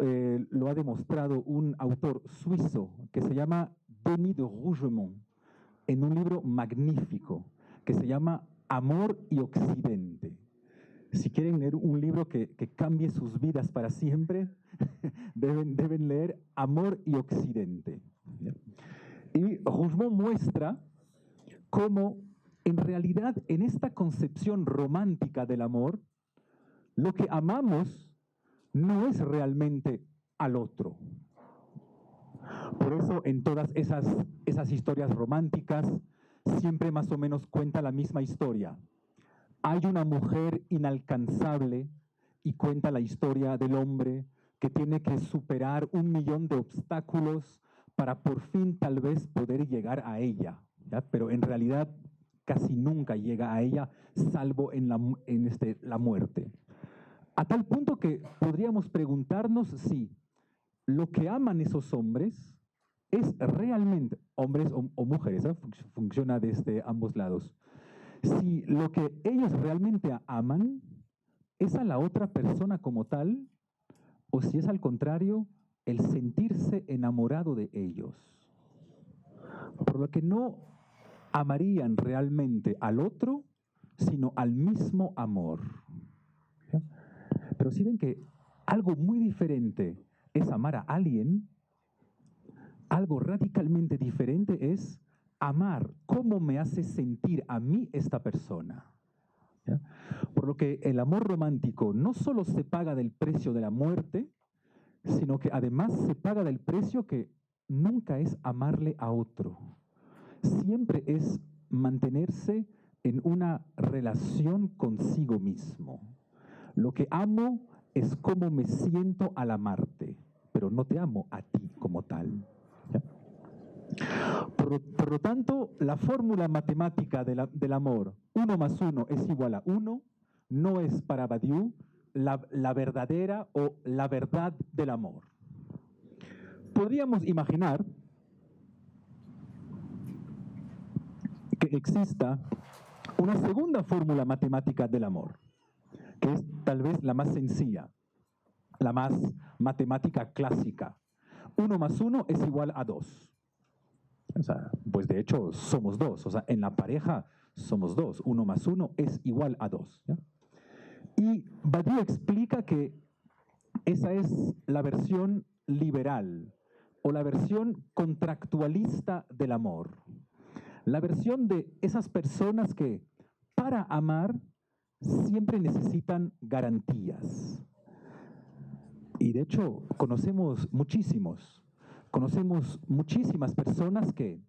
lo ha demostrado un autor suizo que se llama Denis de Rougemont, en un libro magnífico que se llama Amor y Occidente. Si quieren leer un libro que cambie sus vidas para siempre, deben leer Amor y Occidente. Y Rougemont muestra cómo en realidad en esta concepción romántica del amor, lo que amamos no es realmente al otro. Por eso en todas esas historias románticas siempre más o menos cuenta la misma historia. Hay una mujer inalcanzable y cuenta la historia del hombre que tiene que superar 1.000.000 de obstáculos para por fin tal vez poder llegar a ella, ¿ya? Pero en realidad casi nunca llega a ella, salvo en la muerte. A tal punto que podríamos preguntarnos si lo que aman esos hombres es realmente, hombres o mujeres, ¿eh? Funciona desde ambos lados, si lo que ellos realmente aman es a la otra persona como tal, o si es al contrario, el sentirse enamorado de ellos. Por lo que no amarían realmente al otro, sino al mismo amor. ¿Ya? Pero si ven que algo muy diferente es amar a alguien, algo radicalmente diferente es amar cómo me hace sentir a mí esta persona. ¿Ya? Por lo que el amor romántico no solo se paga del precio de la muerte, sino que además se paga del precio que nunca es amarle a otro. Siempre es mantenerse en una relación consigo mismo. Lo que amo es cómo me siento al amarte, pero no te amo a ti como tal. ¿Ya? Por lo tanto, la fórmula matemática del amor, 1 más 1 es igual a 1, no es para Badiou la verdadera o la verdad del amor. Podríamos imaginar que exista una segunda fórmula matemática del amor, que es tal vez la más sencilla, la más matemática clásica. 1 más 1 es igual a 2. O sea, pues de hecho somos 2. O sea, en la pareja somos 2. 1 más 1 es igual a 2. ¿Ya? Y Badiou explica que esa es la versión liberal o la versión contractualista del amor. La versión de esas personas que para amar siempre necesitan garantías. Y de hecho conocemos muchísimas personas que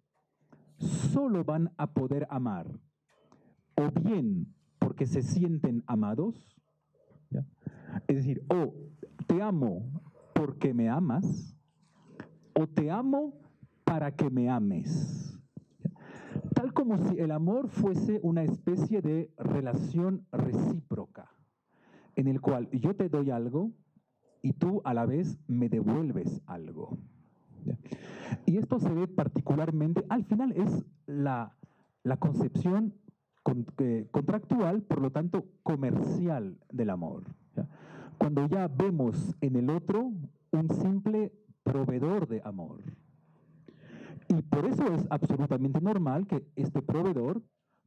solo van a poder amar o bien porque se sienten amados, ¿ya? Es decir, o te amo porque me amas, o te amo para que me ames. ¿Ya? Tal como si el amor fuese una especie de relación recíproca, en el cual yo te doy algo y tú a la vez me devuelves algo. ¿Ya? Y esto se ve particularmente, al final es la concepción contractual, por lo tanto comercial del amor. ¿Ya? Cuando ya vemos en el otro un simple proveedor de amor. Y por eso es absolutamente normal que este proveedor,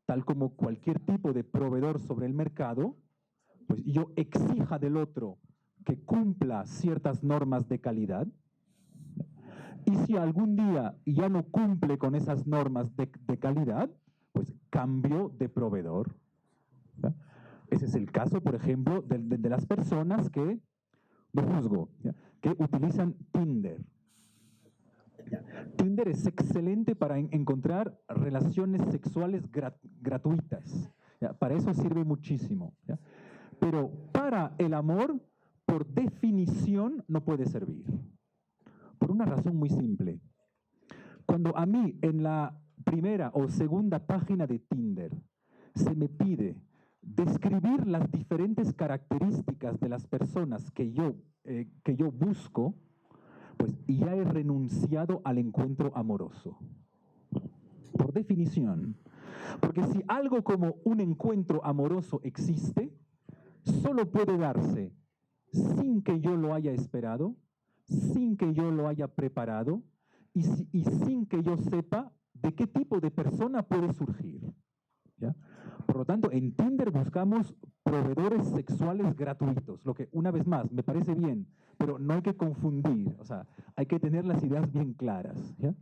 tal como cualquier tipo de proveedor sobre el mercado, pues yo exija del otro que cumpla ciertas normas de calidad, y si algún día ya no cumple con esas normas de calidad, pues cambio de proveedor. ¿Ya? Ese es el caso, por ejemplo, de las personas que, no juzgo, ¿ya? Que utilizan Tinder. Tinder es excelente para encontrar relaciones sexuales gratuitas. ¿Ya? Para eso sirve muchísimo. ¿Ya? Pero para el amor, por definición, no puede servir. Por una razón muy simple. Cuando a mí en la primera o segunda página de Tinder se me pide describir las diferentes características de las personas que yo busco, pues ya he renunciado al encuentro amoroso. Por definición. Porque si algo como un encuentro amoroso existe, solo puede darse sin que yo lo haya esperado, sin que yo lo haya preparado y sin que yo sepa de qué tipo de persona puede surgir. ¿Ya? Por lo tanto, en Tinder buscamos proveedores sexuales gratuitos, lo que, una vez más, me parece bien, pero no hay que confundir, o sea, hay que tener las ideas bien claras. ¿Ya?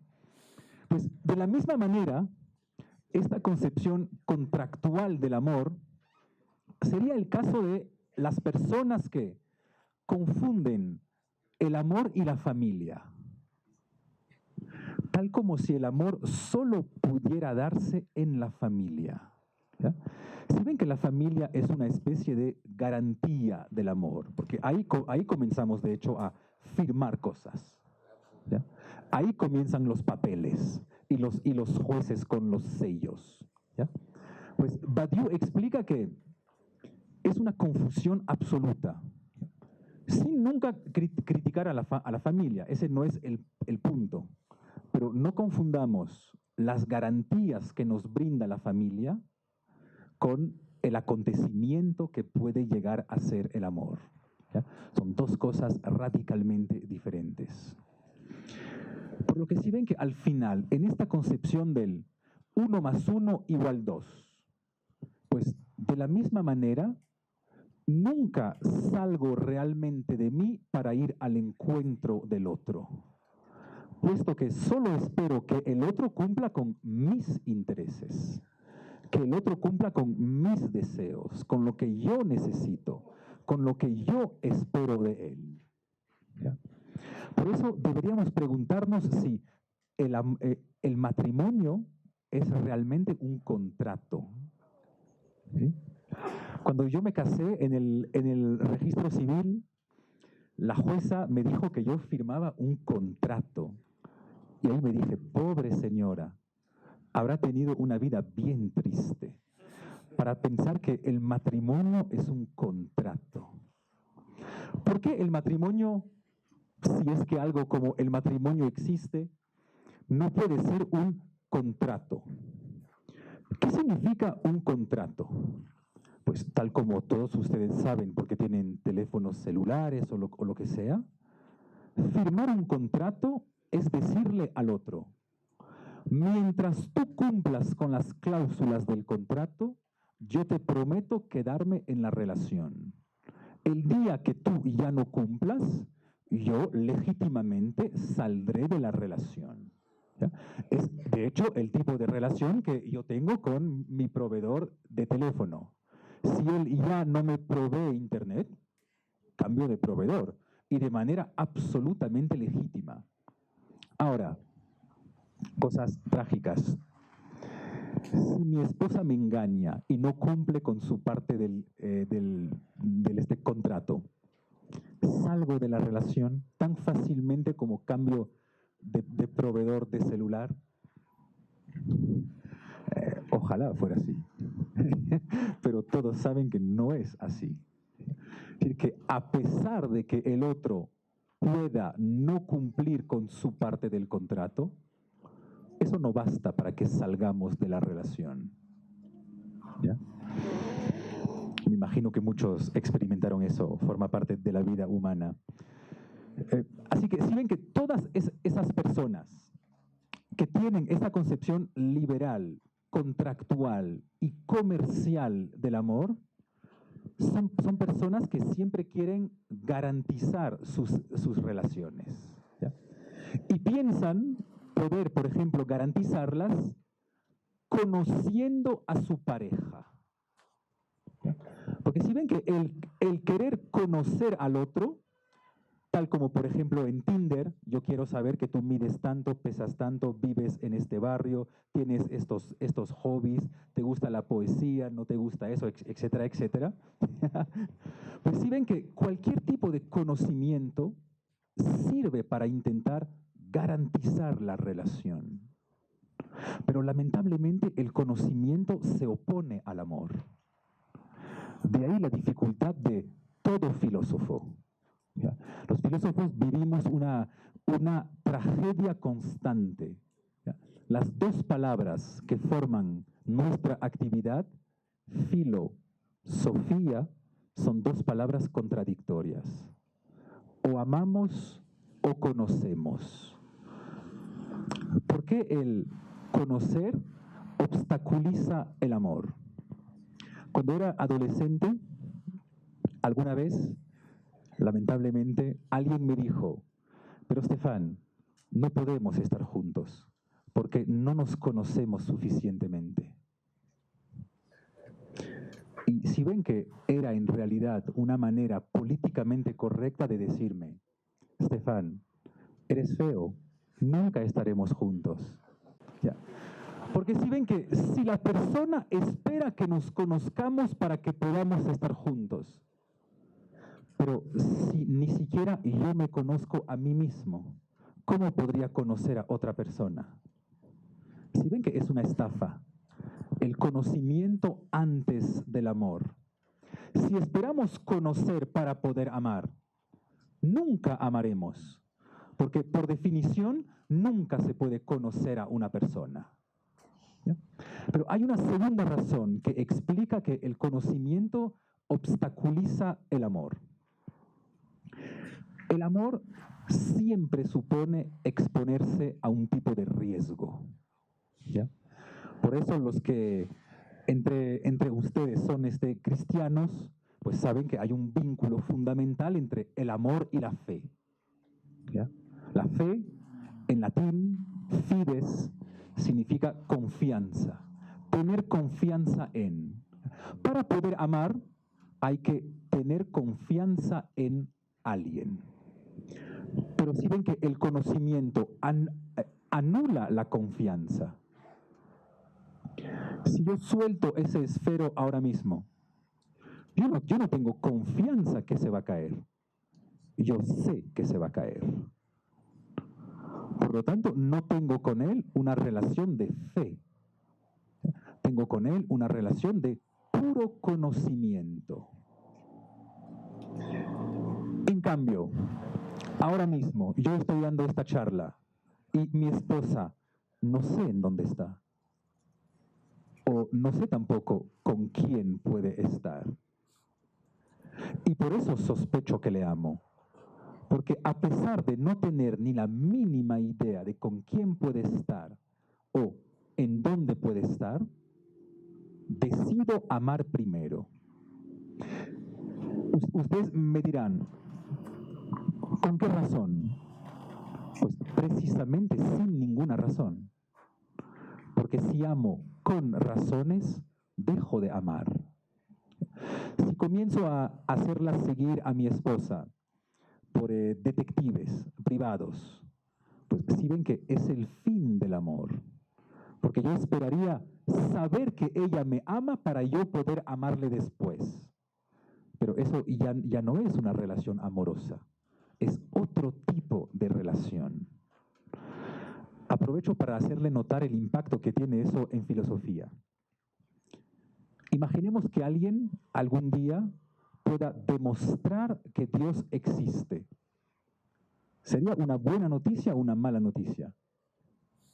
Pues, de la misma manera, esta concepción contractual del amor sería el caso de las personas que confunden el amor y la familia, tal como si el amor solo pudiera darse en la familia. ¿Ya? Si ven que la familia es una especie de garantía del amor, porque ahí comenzamos de hecho a firmar cosas. ¿Ya? Ahí comienzan los papeles y los jueces con los sellos. ¿Ya? Pues Badiou explica que es una confusión absoluta, sin nunca criticar a la familia, ese no es el punto. Pero no confundamos las garantías que nos brinda la familia con el acontecimiento que puede llegar a ser el amor. ¿Ya? Son dos cosas radicalmente diferentes. Por lo que sí ven que al final, en esta concepción del 1 más 1 igual 2, pues de la misma manera, nunca salgo realmente de mí para ir al encuentro del otro, puesto que solo espero que el otro cumpla con mis intereses, que el otro cumpla con mis deseos, con lo que yo necesito, con lo que yo espero de él. ¿Ya? Por eso deberíamos preguntarnos si el matrimonio es realmente un contrato. ¿Sí? Cuando yo me casé en el registro civil, la jueza me dijo que yo firmaba un contrato. Y ahí me dije, pobre señora, habrá tenido una vida bien triste para pensar que el matrimonio es un contrato. ¿Por qué el matrimonio, si es que algo como el matrimonio existe, no puede ser un contrato? ¿Qué significa un contrato? Pues tal como todos ustedes saben, porque tienen teléfonos celulares o lo que sea, firmar un contrato es decirle al otro, mientras tú cumplas con las cláusulas del contrato, yo te prometo quedarme en la relación. El día que tú ya no cumplas, yo legítimamente saldré de la relación. ¿Ya? Es, de hecho, el tipo de relación que yo tengo con mi proveedor de teléfono. Si él ya no me provee internet, cambio de proveedor, y de manera absolutamente legítima. Ahora, cosas trágicas. Si mi esposa me engaña y no cumple con su parte del contrato, salgo de la relación tan fácilmente como cambio de proveedor de celular. Ojalá fuera así. Pero todos saben que no es así. Es decir, que a pesar de que el otro pueda no cumplir con su parte del contrato, eso no basta para que salgamos de la relación. ¿Ya? Me imagino que muchos experimentaron eso, forma parte de la vida humana. Así que si ven que todas esas personas que tienen esta concepción liberal, contractual y comercial del amor, son personas que siempre quieren garantizar sus relaciones. ¿Ya? Y piensan poder, por ejemplo, garantizarlas conociendo a su pareja. ¿Ya? Porque si ven que el querer conocer al otro, tal como por ejemplo en Tinder, yo quiero saber que tú mides tanto, pesas tanto, vives en este barrio, tienes estos hobbies, te gusta la poesía, no te gusta eso, etcétera, etcétera. Pues si ven que cualquier tipo de conocimiento sirve para intentar garantizar la relación. Pero lamentablemente el conocimiento se opone al amor. De ahí la dificultad de todo filósofo. ¿Ya? Los filósofos vivimos una tragedia constante. ¿Ya? Las dos palabras que forman nuestra actividad, filosofía, son dos palabras contradictorias. O amamos o conocemos. ¿Por qué el conocer obstaculiza el amor? Cuando era adolescente, alguna vez, lamentablemente, alguien me dijo, pero Stefan, no podemos estar juntos porque no nos conocemos suficientemente. Y si ven que era en realidad una manera políticamente correcta de decirme, Stefan, eres feo, nunca estaremos juntos. ¿Ya? Porque si ven que si la persona espera que nos conozcamos para que podamos estar juntos, pero si ni siquiera yo me conozco a mí mismo, ¿cómo podría conocer a otra persona? Si ven que es una estafa, el conocimiento antes del amor. Si esperamos conocer para poder amar, nunca amaremos, porque por definición nunca se puede conocer a una persona. ¿Ya? Pero hay una segunda razón que explica que el conocimiento obstaculiza el amor. El amor siempre supone exponerse a un tipo de riesgo. ¿Ya? Por eso los que entre ustedes son cristianos, pues saben que hay un vínculo fundamental entre el amor y la fe. ¿Ya? La fe, en latín, fides, significa confianza, tener confianza en. Para poder amar hay que tener confianza en alguien. Pero si ven que el conocimiento anula la confianza, si yo suelto ese esfero ahora mismo, yo no tengo confianza que se va a caer. Yo sé que se va a caer. Por lo tanto, no tengo con él una relación de fe. Tengo con él una relación de puro conocimiento. En cambio, ahora mismo yo estoy dando esta charla y mi esposa no sé en dónde está. O no sé tampoco con quién puede estar. Y por eso sospecho que le amo. Porque a pesar de no tener ni la mínima idea de con quién puede estar o en dónde puede estar, decido amar primero. Ustedes me dirán, ¿con qué razón? Pues precisamente sin ninguna razón. Porque si amo con razones, dejo de amar. Si comienzo a hacerla seguir a mi esposa por detectives privados, pues si ven que es el fin del amor. Porque yo esperaría saber que ella me ama para yo poder amarle después. Pero eso ya no es una relación amorosa, es otro tipo de relación. Aprovecho para hacerle notar el impacto que tiene eso en filosofía. Imaginemos que alguien algún día pueda demostrar que Dios existe. ¿Sería una buena noticia o una mala noticia?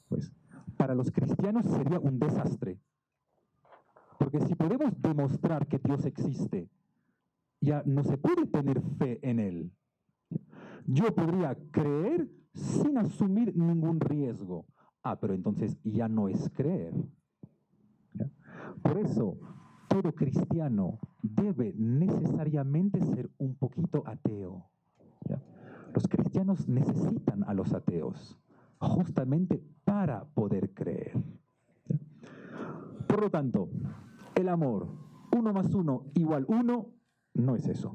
Pues para los cristianos sería un desastre. Porque si podemos demostrar que Dios existe, ya no se puede tener fe en Él. Yo podría creer sin asumir ningún riesgo. Pero entonces ya no es creer. ¿Ya? Por eso, todo cristiano debe necesariamente ser un poquito ateo. ¿Ya? Los cristianos necesitan a los ateos, justamente para poder creer. ¿Ya? Por lo tanto, el amor, 1 más 1 igual 1, no es eso.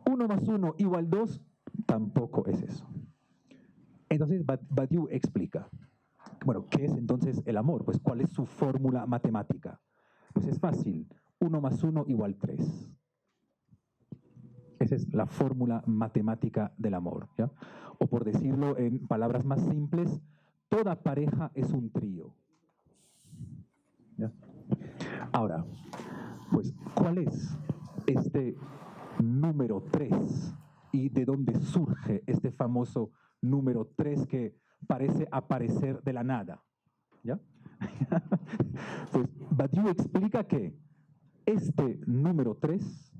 1 más 1 igual 2, tampoco es eso. Entonces, Badiou explica, bueno, ¿qué es entonces el amor? Pues, ¿cuál es su fórmula matemática? Pues es fácil, 1 más 1 igual 3. Esa es la fórmula matemática del amor, ¿ya? O por decirlo en palabras más simples, toda pareja es un trío. ¿Ya? Ahora, pues, ¿cuál es este número 3? ¿Y de dónde surge este famoso número 3 que parece aparecer de la nada? ¿Ya? Pues Badiou explica que este número 3,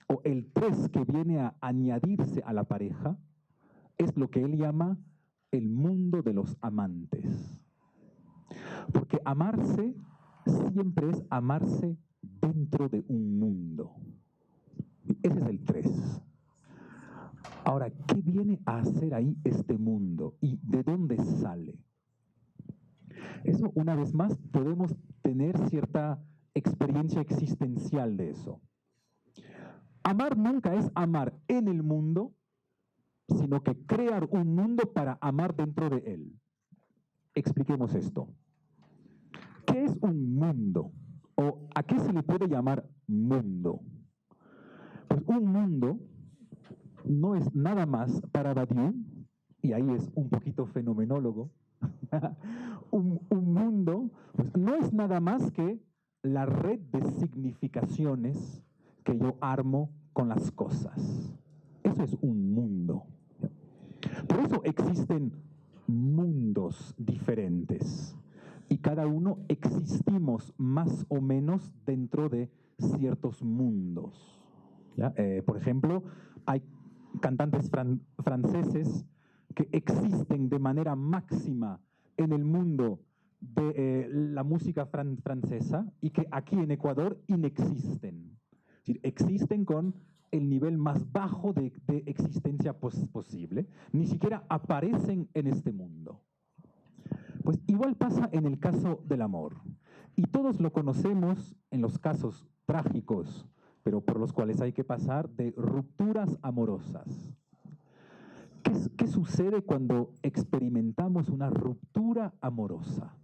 o el 3 que viene a añadirse a la pareja, es lo que él llama el mundo de los amantes. Porque amarse siempre es amarse dentro de un mundo. Ese es el 3. Ahora, ¿qué viene a hacer ahí este mundo? ¿Y de dónde sale? Eso, una vez más, podemos tener cierta experiencia existencial de eso. Amar nunca es amar en el mundo, sino que crear un mundo para amar dentro de él. Expliquemos esto. ¿Qué es un mundo? ¿O a qué se le puede llamar mundo? Pues un mundo no es nada más para Badiou, y ahí es un poquito fenomenólogo, un mundo pues, no es nada más que la red de significaciones que yo armo con las cosas. Eso es un mundo. Por eso existen mundos diferentes y cada uno existimos más o menos dentro de ciertos mundos. ¿Ya? Por ejemplo, hay cantantes franceses que existen de manera máxima en el mundo de la música francesa y que aquí en Ecuador inexisten. Es decir, existen con el nivel más bajo de existencia posible, ni siquiera aparecen en este mundo. Pues igual pasa en el caso del amor. Y todos lo conocemos en los casos trágicos, pero por los cuales hay que pasar de rupturas amorosas. ¿Qué sucede cuando experimentamos una ruptura amorosa?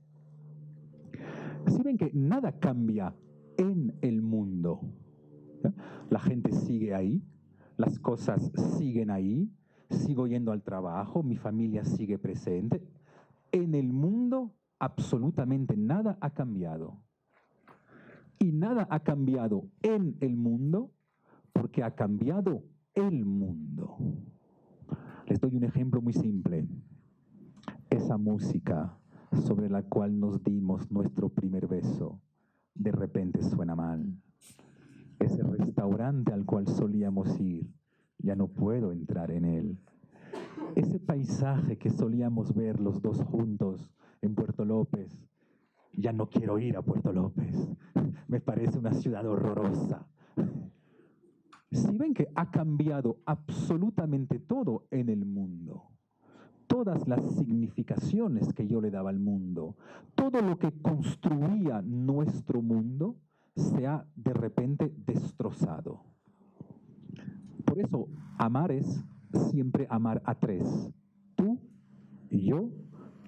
Si ven que nada cambia en el mundo, ¿ya? La gente sigue ahí, las cosas siguen ahí, sigo yendo al trabajo, mi familia sigue presente. En el mundo absolutamente nada ha cambiado. Y nada ha cambiado en el mundo porque ha cambiado el mundo. Les doy un ejemplo muy simple. Esa música sobre la cual nos dimos nuestro primer beso, de repente suena mal. Ese restaurante al cual solíamos ir, ya no puedo entrar en él. Ese paisaje que solíamos ver los dos juntos en Puerto López, ya no quiero ir a Puerto López. Me parece una ciudad horrorosa. Si ven que ha cambiado absolutamente todo en el mundo, todas las significaciones que yo le daba al mundo, todo lo que construía nuestro mundo, se ha de repente destrozado. Por eso, amar es siempre amar a 3. Tú, yo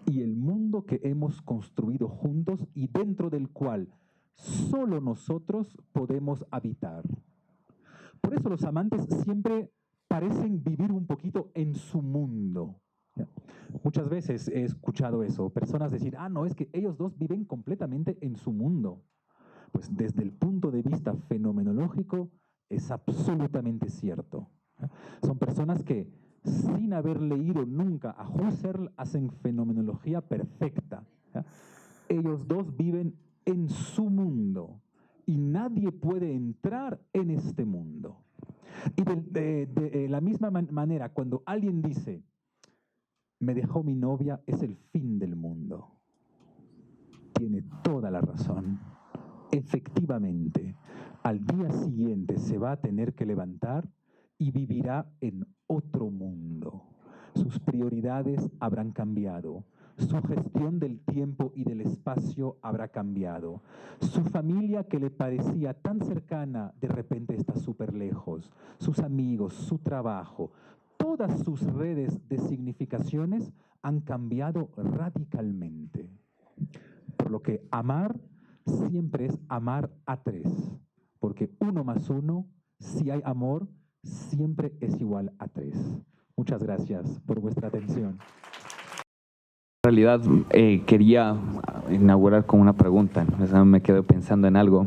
y el mundo que hemos construido juntos y dentro del cual solo nosotros podemos habitar. Por eso los amantes siempre parecen vivir un poquito en su mundo. Muchas veces he escuchado eso, personas decir, no, es que ellos dos viven completamente en su mundo. Pues desde el punto de vista fenomenológico es absolutamente cierto. Son personas que sin haber leído nunca a Husserl hacen fenomenología perfecta. Ellos dos viven en su mundo y nadie puede entrar en este mundo. Y de la misma manera, cuando alguien dice, me dejó mi novia, es el fin del mundo. Tiene toda la razón. Efectivamente, al día siguiente se va a tener que levantar y vivirá en otro mundo. Sus prioridades habrán cambiado. Su gestión del tiempo y del espacio habrá cambiado. Su familia que le parecía tan cercana, de repente está súper lejos. Sus amigos, su trabajo, todas sus redes de significaciones han cambiado radicalmente. Por lo que amar siempre es amar a 3. Porque 1 más 1, si hay amor, siempre es igual a 3. Muchas gracias por vuestra atención. En realidad quería inaugurar con una pregunta, me quedé pensando en algo.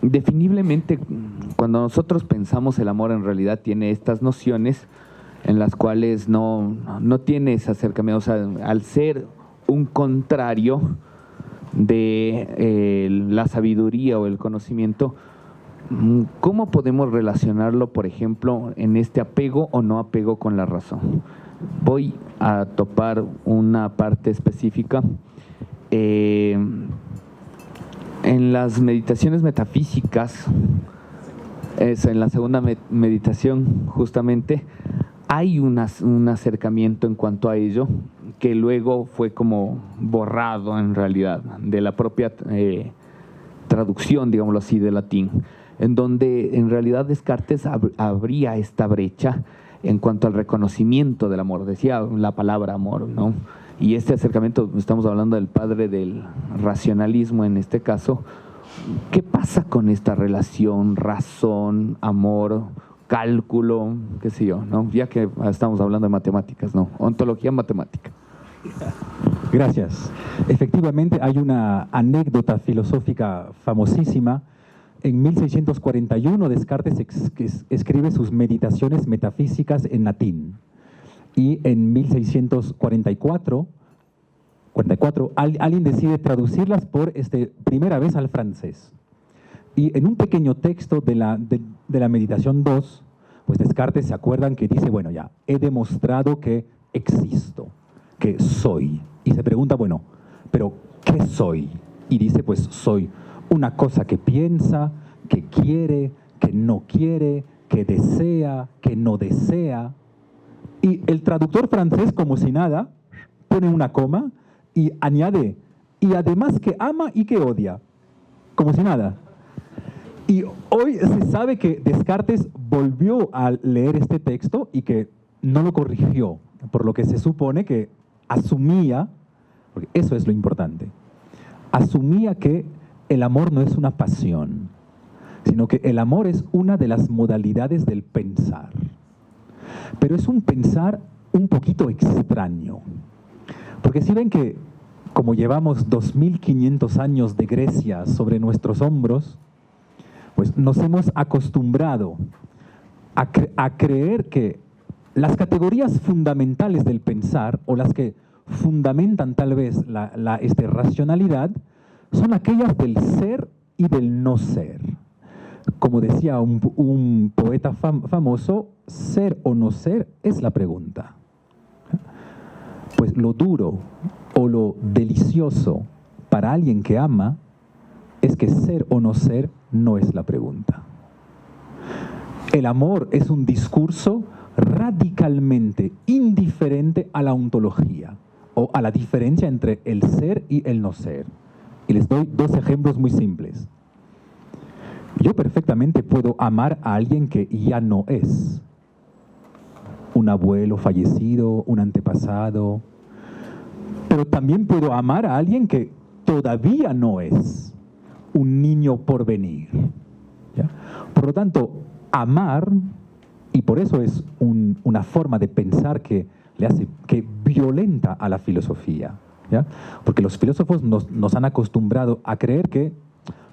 Definiblemente, cuando nosotros pensamos el amor, en realidad tiene estas nociones en las cuales no tiene ese acercamiento. O sea, al ser un contrario de la sabiduría o el conocimiento, ¿cómo podemos relacionarlo, por ejemplo, en este apego o no apego con la razón? Voy a topar una parte específica. En las meditaciones metafísicas, en la segunda meditación justamente, hay un acercamiento en cuanto a ello que luego fue como borrado en realidad de la propia traducción, digámoslo así, de latín, en donde en realidad Descartes abría esta brecha en cuanto al reconocimiento del amor. Decía la palabra amor, ¿no? Y este acercamiento, estamos hablando del padre del racionalismo en este caso. ¿Qué pasa con esta relación razón, amor, cálculo, qué sé yo, ¿no? Ya que estamos hablando de matemáticas, ¿no? Ontología matemática. Gracias. Efectivamente, hay una anécdota filosófica famosísima. En 1641, Descartes escribe sus meditaciones metafísicas en latín. Y en 1644, alguien decide traducirlas por primera vez al francés. Y en un pequeño texto de la meditación 2, pues Descartes, ¿se acuerdan? Que dice, bueno, ya, he demostrado que existo, que soy. Y se pregunta, bueno, ¿pero qué soy? Y dice, pues soy una cosa que piensa, que quiere, que no quiere, que desea, que no desea. Y el traductor francés, como si nada, pone una coma y añade, y además que ama y que odia, como si nada. Y hoy se sabe que Descartes volvió a leer este texto y que no lo corrigió, por lo que se supone que asumía, porque eso es lo importante, asumía que el amor no es una pasión, sino que el amor es una de las modalidades del pensar. Pero es un pensar un poquito extraño. Porque si ven que, como llevamos 2500 años de Grecia sobre nuestros hombros, pues nos hemos acostumbrado a creer que las categorías fundamentales del pensar, o las que fundamentan tal vez la racionalidad, son aquellas del ser y del no ser. Como decía un poeta famoso, ser o no ser es la pregunta. Pues lo duro o lo delicioso para alguien que ama es que ser o no ser no es la pregunta. El amor es un discurso radicalmente indiferente a la ontología o a la diferencia entre el ser y el no ser. Y les doy dos ejemplos muy simples. Yo perfectamente puedo amar a alguien que ya no es. Un abuelo fallecido, un antepasado. Pero también puedo amar a alguien que todavía no es. Un niño por venir. ¿Ya? Por lo tanto, amar, y por eso es una forma de pensar que violenta a la filosofía. ¿Ya? Porque los filósofos nos han acostumbrado a creer que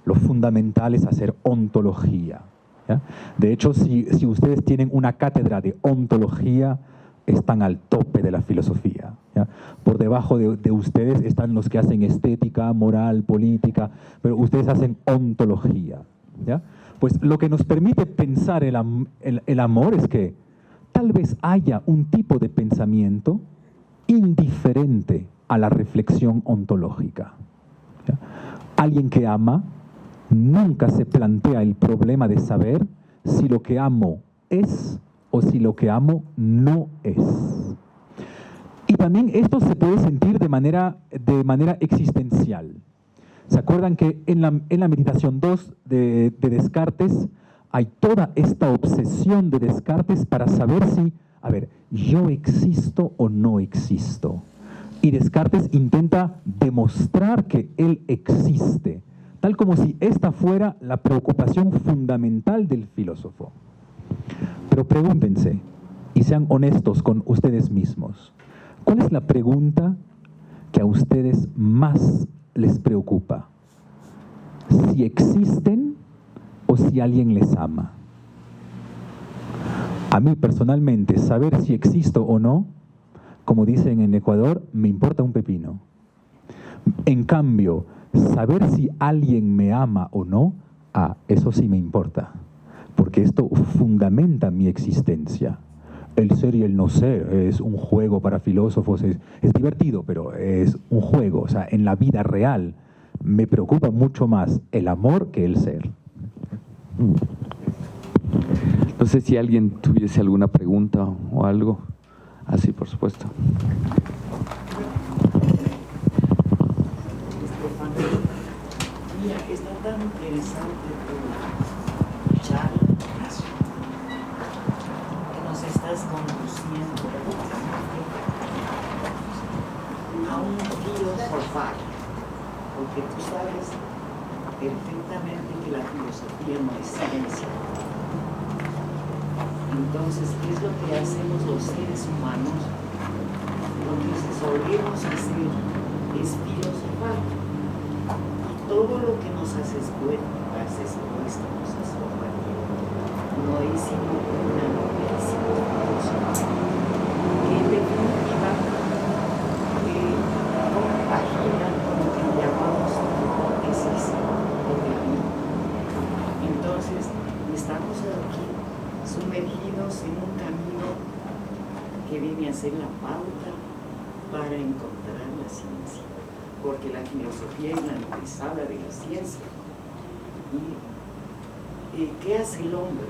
lo fundamental es hacer ontología. ¿Ya? De hecho, si ustedes tienen una cátedra de ontología, están al tope de la filosofía. ¿Ya? Por debajo de ustedes están los que hacen estética, moral, política, pero ustedes hacen ontología. ¿Ya? Pues lo que nos permite pensar el amor es que tal vez haya un tipo de pensamiento indiferente a la reflexión ontológica. ¿Ya? Alguien que ama nunca se plantea el problema de saber si lo que amo es o si lo que amo no es. Y también esto se puede sentir de manera existencial. ¿Se acuerdan que en la meditación 2 de Descartes hay toda esta obsesión de Descartes para saber si, yo existo o no existo? Y Descartes intenta demostrar que él existe, tal como si esta fuera la preocupación fundamental del filósofo. Pero pregúntense, y sean honestos con ustedes mismos, ¿cuál es la pregunta que a ustedes más les preocupa? ¿Si existen o si alguien les ama? A mí personalmente, saber si existo o no, como dicen en Ecuador, me importa un pepino. En cambio, saber si alguien me ama o no, eso sí me importa, porque esto fundamenta mi existencia. El ser y el no ser es un juego para filósofos, es divertido, pero es un juego. O sea, en la vida real me preocupa mucho más el amor que el ser. No sé si alguien tuviese alguna pregunta o algo. Así, por supuesto. Mira, está tan interesante tu charla que nos estás conduciendo a un filosofar, porque tú sabes perfectamente que la filosofía no es ciencia. Entonces, ¿qué es lo que hacemos los seres humanos? Lo que solemos hacer es filosofar. Todo lo que nos hace expuesta, nos hace no es sino una medicina filosofía que en definitiva compagina con lo que llamamos hipótesis o teoría. Entonces, estamos aquí sumergidos en un camino que viene a ser la pauta para encontrar la ciencia, porque la filosofía es la antesala de la ciencia. ¿Y qué hace el hombre?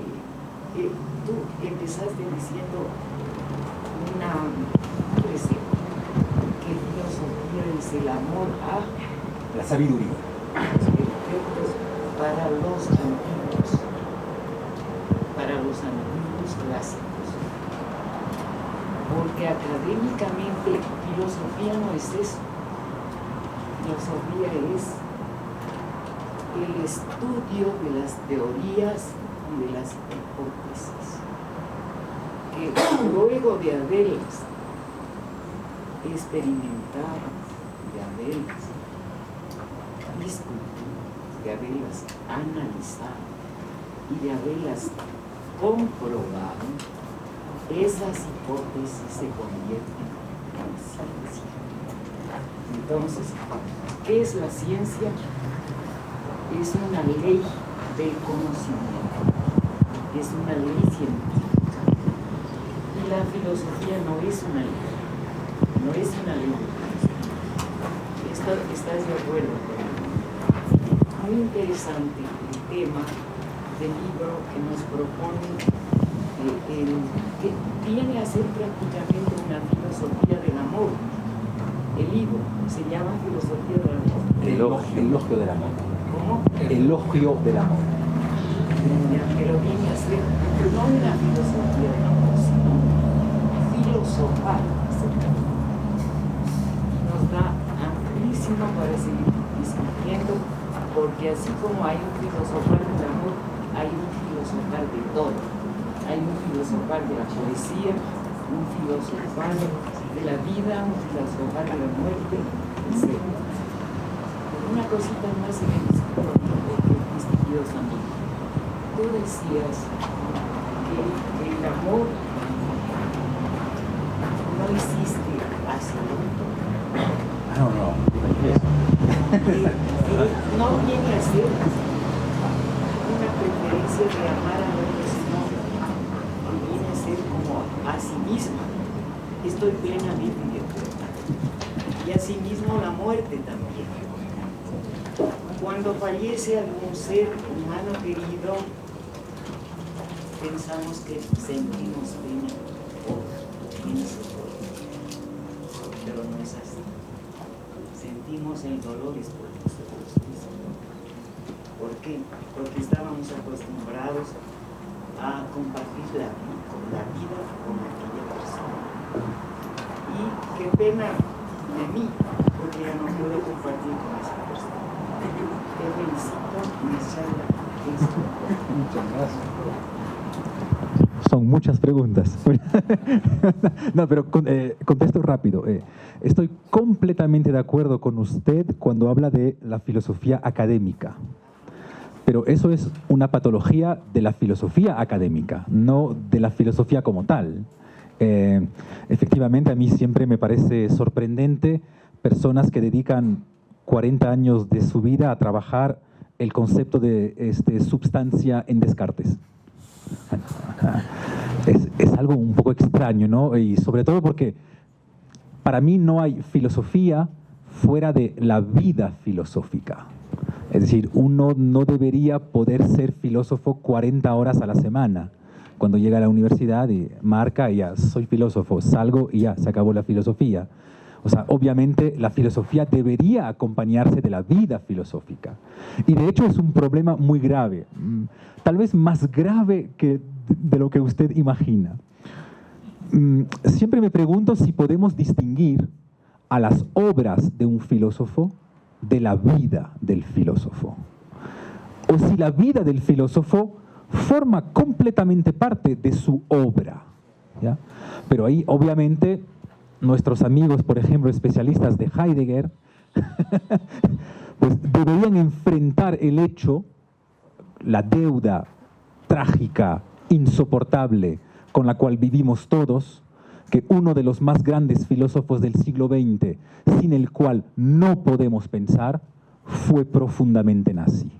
Tú empezaste diciendo que filosofía es el amor a la sabiduría. Perfectos para los antiguos clásicos. Porque académicamente filosofía no es eso. Filosofía es el estudio de las teorías y de las hipótesis, que luego de haberlas experimentado, de haberlas discutido, de haberlas analizado y de haberlas comprobado, esas hipótesis se convierten en ciencia. Entonces, ¿qué es la ciencia? Es una ley del conocimiento, es una ley científica. Y la filosofía no es una ley, no es una ley del conocimiento. ¿Estás de acuerdo conmigo? Muy interesante el tema del libro que nos propone, que viene a ser prácticamente una filosofía del amor. El libro se llama Filosofía del Amor. Elogio del amor. ¿Cómo? Elogio del amor. Pero viene a ser no una filosofía del amor, sino filosofar acerca del amor. Nos da amplísimo para seguir discutiendo, porque así como hay un filosofar del amor, hay un filosofar de todo. Hay un filosofar de la poesía, un filosofar de la vida, un filosofar de la muerte, etc. Una cosita más en el distinguido también. Tú decías que el amor no existe hacia el otro. No. No viene a ser una preferencia de amar al otro, sino que viene a ser como a sí mismo. Estoy plenamente de acuerdo. Y asimismo la muerte también. Cuando fallece algún ser humano querido, pensamos que sentimos pena por ese dolor. Pero no es así. Sentimos el dolor es por nosotros mismos. ¿Por qué? Porque estábamos acostumbrados a compartir la vida con aquella persona. Y qué pena de mí, porque ya no puedo compartir con esa persona. Te felicito, mi charla. Muchas gracias. Son muchas preguntas. No, pero contesto rápido. Estoy completamente de acuerdo con usted cuando habla de la filosofía académica. Pero eso es una patología de la filosofía académica, no de la filosofía como tal. Efectivamente, a mí siempre me parece sorprendente personas que dedican 40 años de su vida a trabajar el concepto de substancia en Descartes. Es algo un poco extraño, ¿no? Y sobre todo porque para mí no hay filosofía fuera de la vida filosófica. Es decir, uno no debería poder ser filósofo 40 horas a la semana. Cuando llega a la universidad y marca y ya, soy filósofo, salgo y ya, se acabó la filosofía. O sea, obviamente la filosofía debería acompañarse de la vida filosófica. Y de hecho es un problema muy grave, tal vez más grave que de lo que usted imagina. Siempre me pregunto si podemos distinguir a las obras de un filósofo de la vida del filósofo. O si la vida del filósofo forma completamente parte de su obra, ¿ya? Pero ahí, obviamente, nuestros amigos, por ejemplo, especialistas de Heidegger, pues deberían enfrentar el hecho, la deuda trágica, insoportable, con la cual vivimos todos, que uno de los más grandes filósofos del siglo XX, sin el cual no podemos pensar, fue profundamente nazi.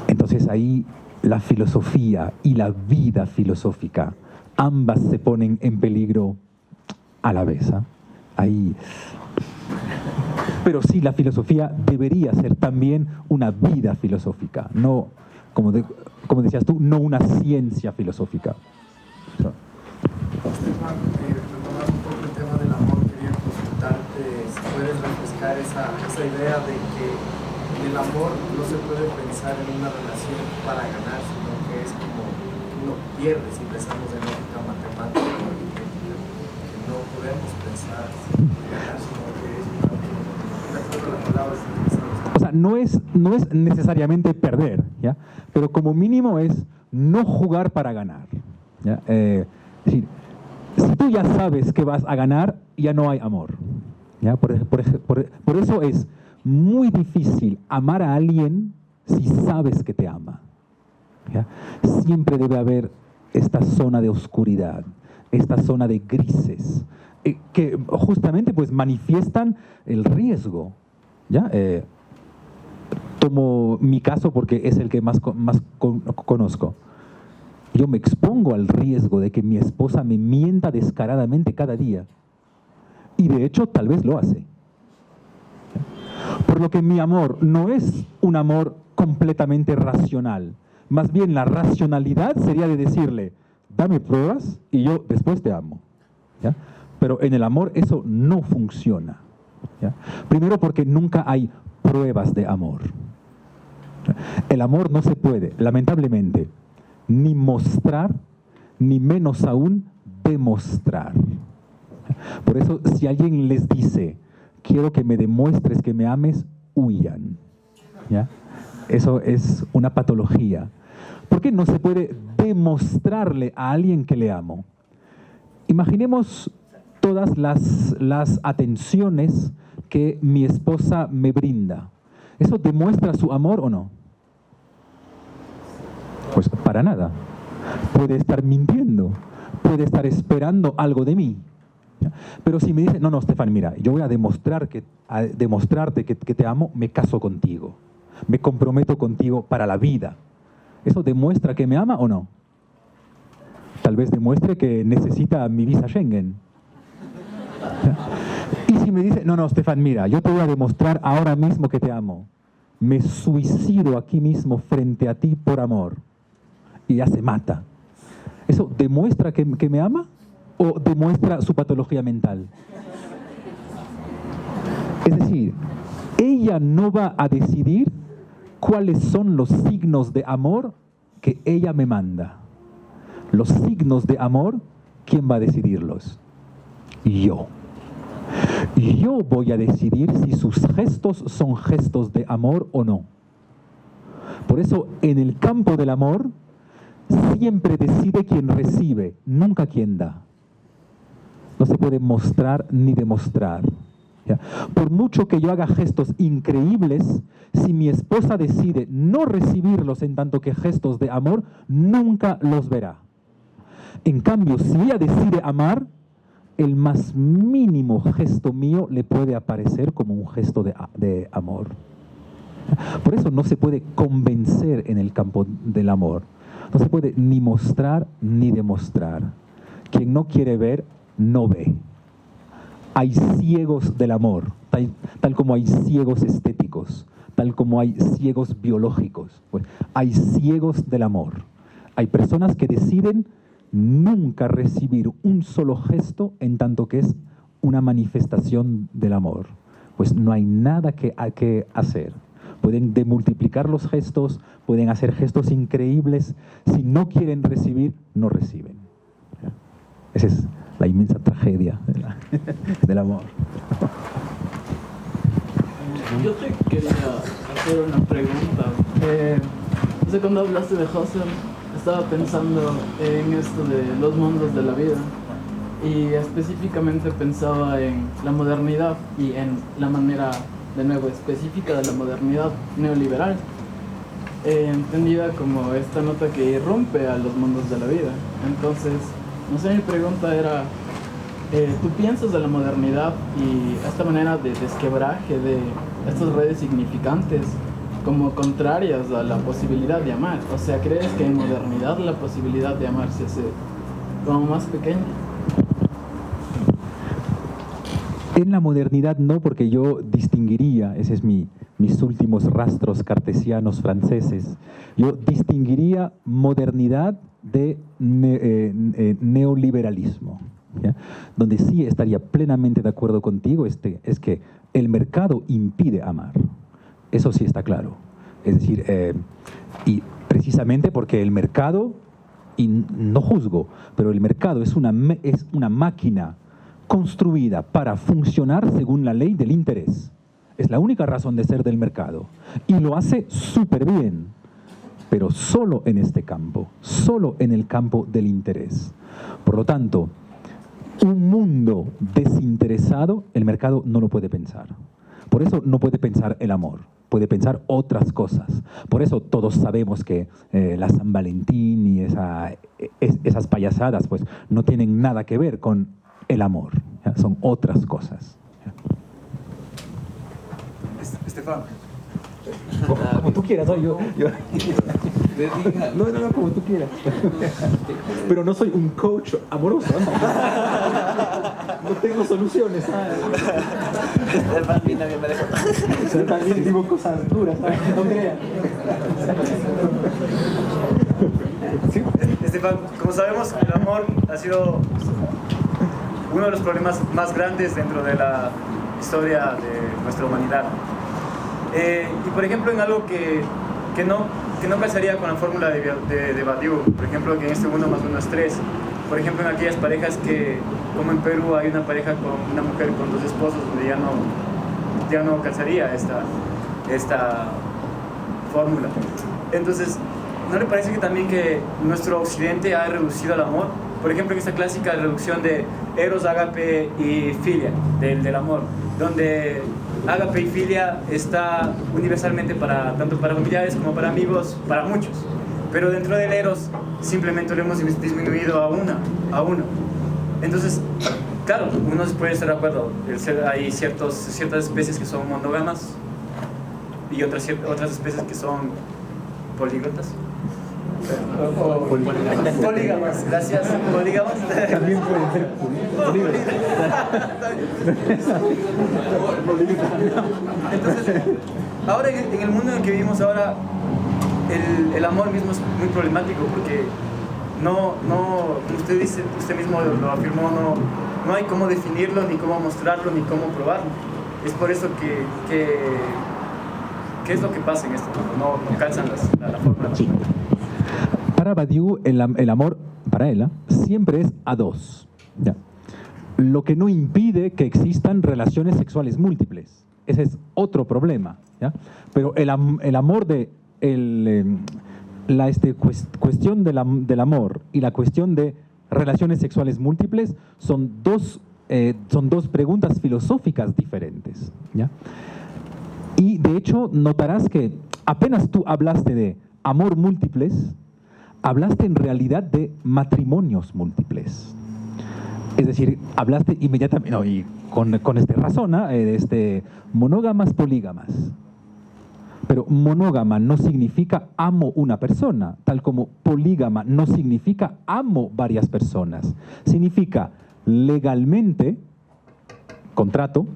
Entonces ahí la filosofía y la vida filosófica, ambas se ponen en peligro a la vez, ¿eh? Ahí. Pero sí, la filosofía debería ser también una vida filosófica, no, como decías tú, no una ciencia filosófica. Esteban, retomando un poco el tema del amor, quería consultarte si puedes refrescar esa idea de que el amor no se puede pensar en una relación para ganar, sino que es como uno pierde si pensamos en lógica matemática, que no podemos pensar en ganar, sino que es de acuerdo a las palabras utilizadas. O sea, no es necesariamente perder, ¿ya? Pero como mínimo es no jugar para ganar, ¿ya? Es decir, si tú ya sabes que vas a ganar, ya no hay amor, ¿ya? Por eso es muy difícil amar a alguien si sabes que te ama, ¿ya? Siempre debe haber esta zona de oscuridad, esta zona de grises, que justamente pues manifiestan el riesgo, ¿ya? Tomo mi caso porque es el que más conozco. Yo me expongo al riesgo de que mi esposa me mienta descaradamente cada día. Y de hecho, tal vez lo hace. Por lo que mi amor no es un amor completamente racional. Más bien la racionalidad sería de decirle, dame pruebas y yo después te amo, ¿ya? Pero en el amor eso no funciona, ¿ya? Primero porque nunca hay pruebas de amor. El amor no se puede, lamentablemente, ni mostrar, ni menos aún demostrar. Por eso, si alguien les dice, quiero que me demuestres que me ames, huyan, ¿ya? Eso es una patología. ¿Por qué no se puede demostrarle a alguien que le amo? Imaginemos todas las atenciones que mi esposa me brinda. ¿Eso demuestra su amor o no? Pues para nada. Puede estar mintiendo, puede estar esperando algo de mí. ¿Ya? Pero si me dice, no, Estefan, mira, yo voy a demostrarte que te amo, me caso contigo, me comprometo contigo para la vida. ¿Eso demuestra que me ama o no? Tal vez demuestre que necesita mi visa Schengen. ¿Ya? Y si me dice, no, Estefan, mira, yo te voy a demostrar ahora mismo que te amo. Me suicido aquí mismo frente a ti por amor. Y ya se mata. ¿Eso demuestra que me ama o demuestra su patología mental? Es decir, ella no va a decidir cuáles son los signos de amor que ella me manda. Los signos de amor, ¿quién va a decidirlos? Yo. Yo voy a decidir si sus gestos son gestos de amor o no. Por eso, en el campo del amor, siempre decide quien recibe, nunca quien da. No se puede mostrar ni demostrar, ¿ya? Por mucho que yo haga gestos increíbles, si mi esposa decide no recibirlos en tanto que gestos de amor, nunca los verá. En cambio, si ella decide amar, el más mínimo gesto mío le puede aparecer como un gesto de amor. Por eso no se puede convencer en el campo del amor. No se puede ni mostrar ni demostrar. Quien no quiere ver, no ve. Hay ciegos del amor, tal como hay ciegos estéticos, tal como hay ciegos biológicos. Pues, hay ciegos del amor. Hay personas que deciden nunca recibir un solo gesto en tanto que es una manifestación del amor. Pues no hay nada que hacer. Pueden demultiplicar los gestos, pueden hacer gestos increíbles. Si no quieren recibir, no reciben. Esa es la inmensa tragedia del amor. Yo te quería hacer una pregunta. No sé, cuando hablaste de Husserl, estaba pensando en esto de los mundos de la vida. Y específicamente pensaba en la modernidad y en la manera, de nuevo, específica de la modernidad neoliberal, entendida como esta nota que irrumpe a los mundos de la vida. Entonces, no sé, mi pregunta era, ¿tú piensas de la modernidad y esta manera de desquebraje de estas redes significantes como contrarias a la posibilidad de amar? O sea, ¿crees que en modernidad la posibilidad de amar se hace como más pequeña? En la modernidad no, porque yo distinguiría, ese es mis últimos rastros cartesianos franceses, yo distinguiría modernidad de neoliberalismo, ¿ya? Donde sí estaría plenamente de acuerdo contigo es que el mercado impide amar. Eso sí está claro. Es decir, y precisamente porque el mercado, y no juzgo, pero el mercado es una máquina construida para funcionar según la ley del interés. Es la única razón de ser del mercado. Y lo hace súper bien, pero solo en este campo, solo en el campo del interés. Por lo tanto, un mundo desinteresado, el mercado no lo puede pensar. Por eso no puede pensar el amor, puede pensar otras cosas. Por eso todos sabemos que la San Valentín y esas payasadas pues, no tienen nada que ver con el amor, ¿ya? Son otras cosas. Estefan. Como tú quieras, ¿no? Yo. No, como tú quieras. Pero no soy un coach amoroso. No tengo soluciones. Yo también digo cosas duras, ¿sabes? No crean. ¿Sí? Estefan, como sabemos, el amor ha sido uno de los problemas más grandes dentro de la historia de nuestra humanidad. Y por ejemplo, en algo que no casaría con la fórmula de Badiou, por ejemplo, que en este 1 más 1 es 3. Por ejemplo, en aquellas parejas que, como en Perú, hay una pareja con una mujer con 2 esposos, donde ya no calzaría esta fórmula. Entonces, ¿no le parece que también que nuestro occidente ha reducido el amor? Por ejemplo, en esta clásica reducción de eros, ágape y filia, del amor, donde ágape y filia está universalmente tanto para familiares como para amigos, para muchos. Pero dentro del eros simplemente lo hemos disminuido a uno. Entonces, claro, uno puede estar de acuerdo. Hay ciertas especies que son monógamas y otras especies que son políglotas. Polígamas, gracias. Polígamas. También pueden ser Entonces, ahora en el mundo en el que vivimos ahora, el amor mismo es muy problemático porque como usted mismo lo afirmó, no hay cómo definirlo, ni cómo mostrarlo, ni cómo probarlo. Es por eso que ¿qué es lo que pasa en esto? No calzan la fórmula. Sí. Para Badiou, el amor, para él, siempre es a dos. ¿Ya? Lo que no impide que existan relaciones sexuales múltiples. Ese es otro problema. ¿Ya? Pero el amor cuestión del amor y la cuestión de relaciones sexuales múltiples son dos preguntas filosóficas diferentes. ¿Ya? Y de hecho notarás que apenas tú hablaste de amor múltiples, hablaste en realidad de matrimonios múltiples. Es Es decir, hablaste inmediatamente, no, y con razón, monógamas, polígamas. Pero monógama no significa amo una persona, tal como polígama no significa amo varias personas. Significa legalmente, contrato,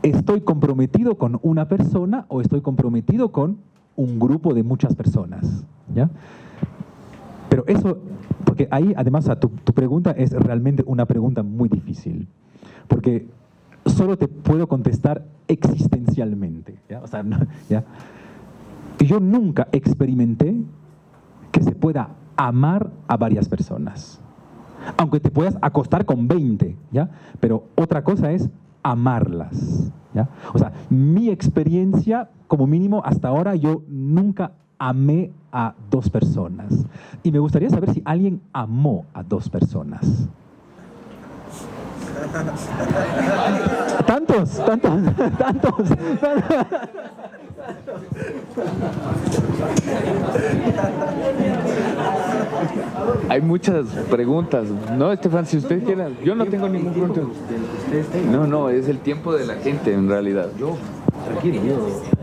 estoy comprometido con una persona o estoy comprometido con un grupo de muchas personas, ¿ya? Pero eso, porque ahí además tu pregunta es realmente una pregunta muy difícil, porque solo te puedo contestar existencialmente, ¿ya? O sea, no, ¿ya? Y yo nunca experimenté que se pueda amar a varias personas, aunque te puedas acostar con 20, ¿ya? Pero otra cosa es amarlas, ¿ya? O sea, mi experiencia, como mínimo hasta ahora, yo nunca amé a 2 personas. Y me gustaría saber si alguien amó a 2 personas. Tantos. Hay muchas preguntas. No, Estefan, si usted quiere, yo no tengo ningún pregunta. No, es el tiempo de la gente en realidad.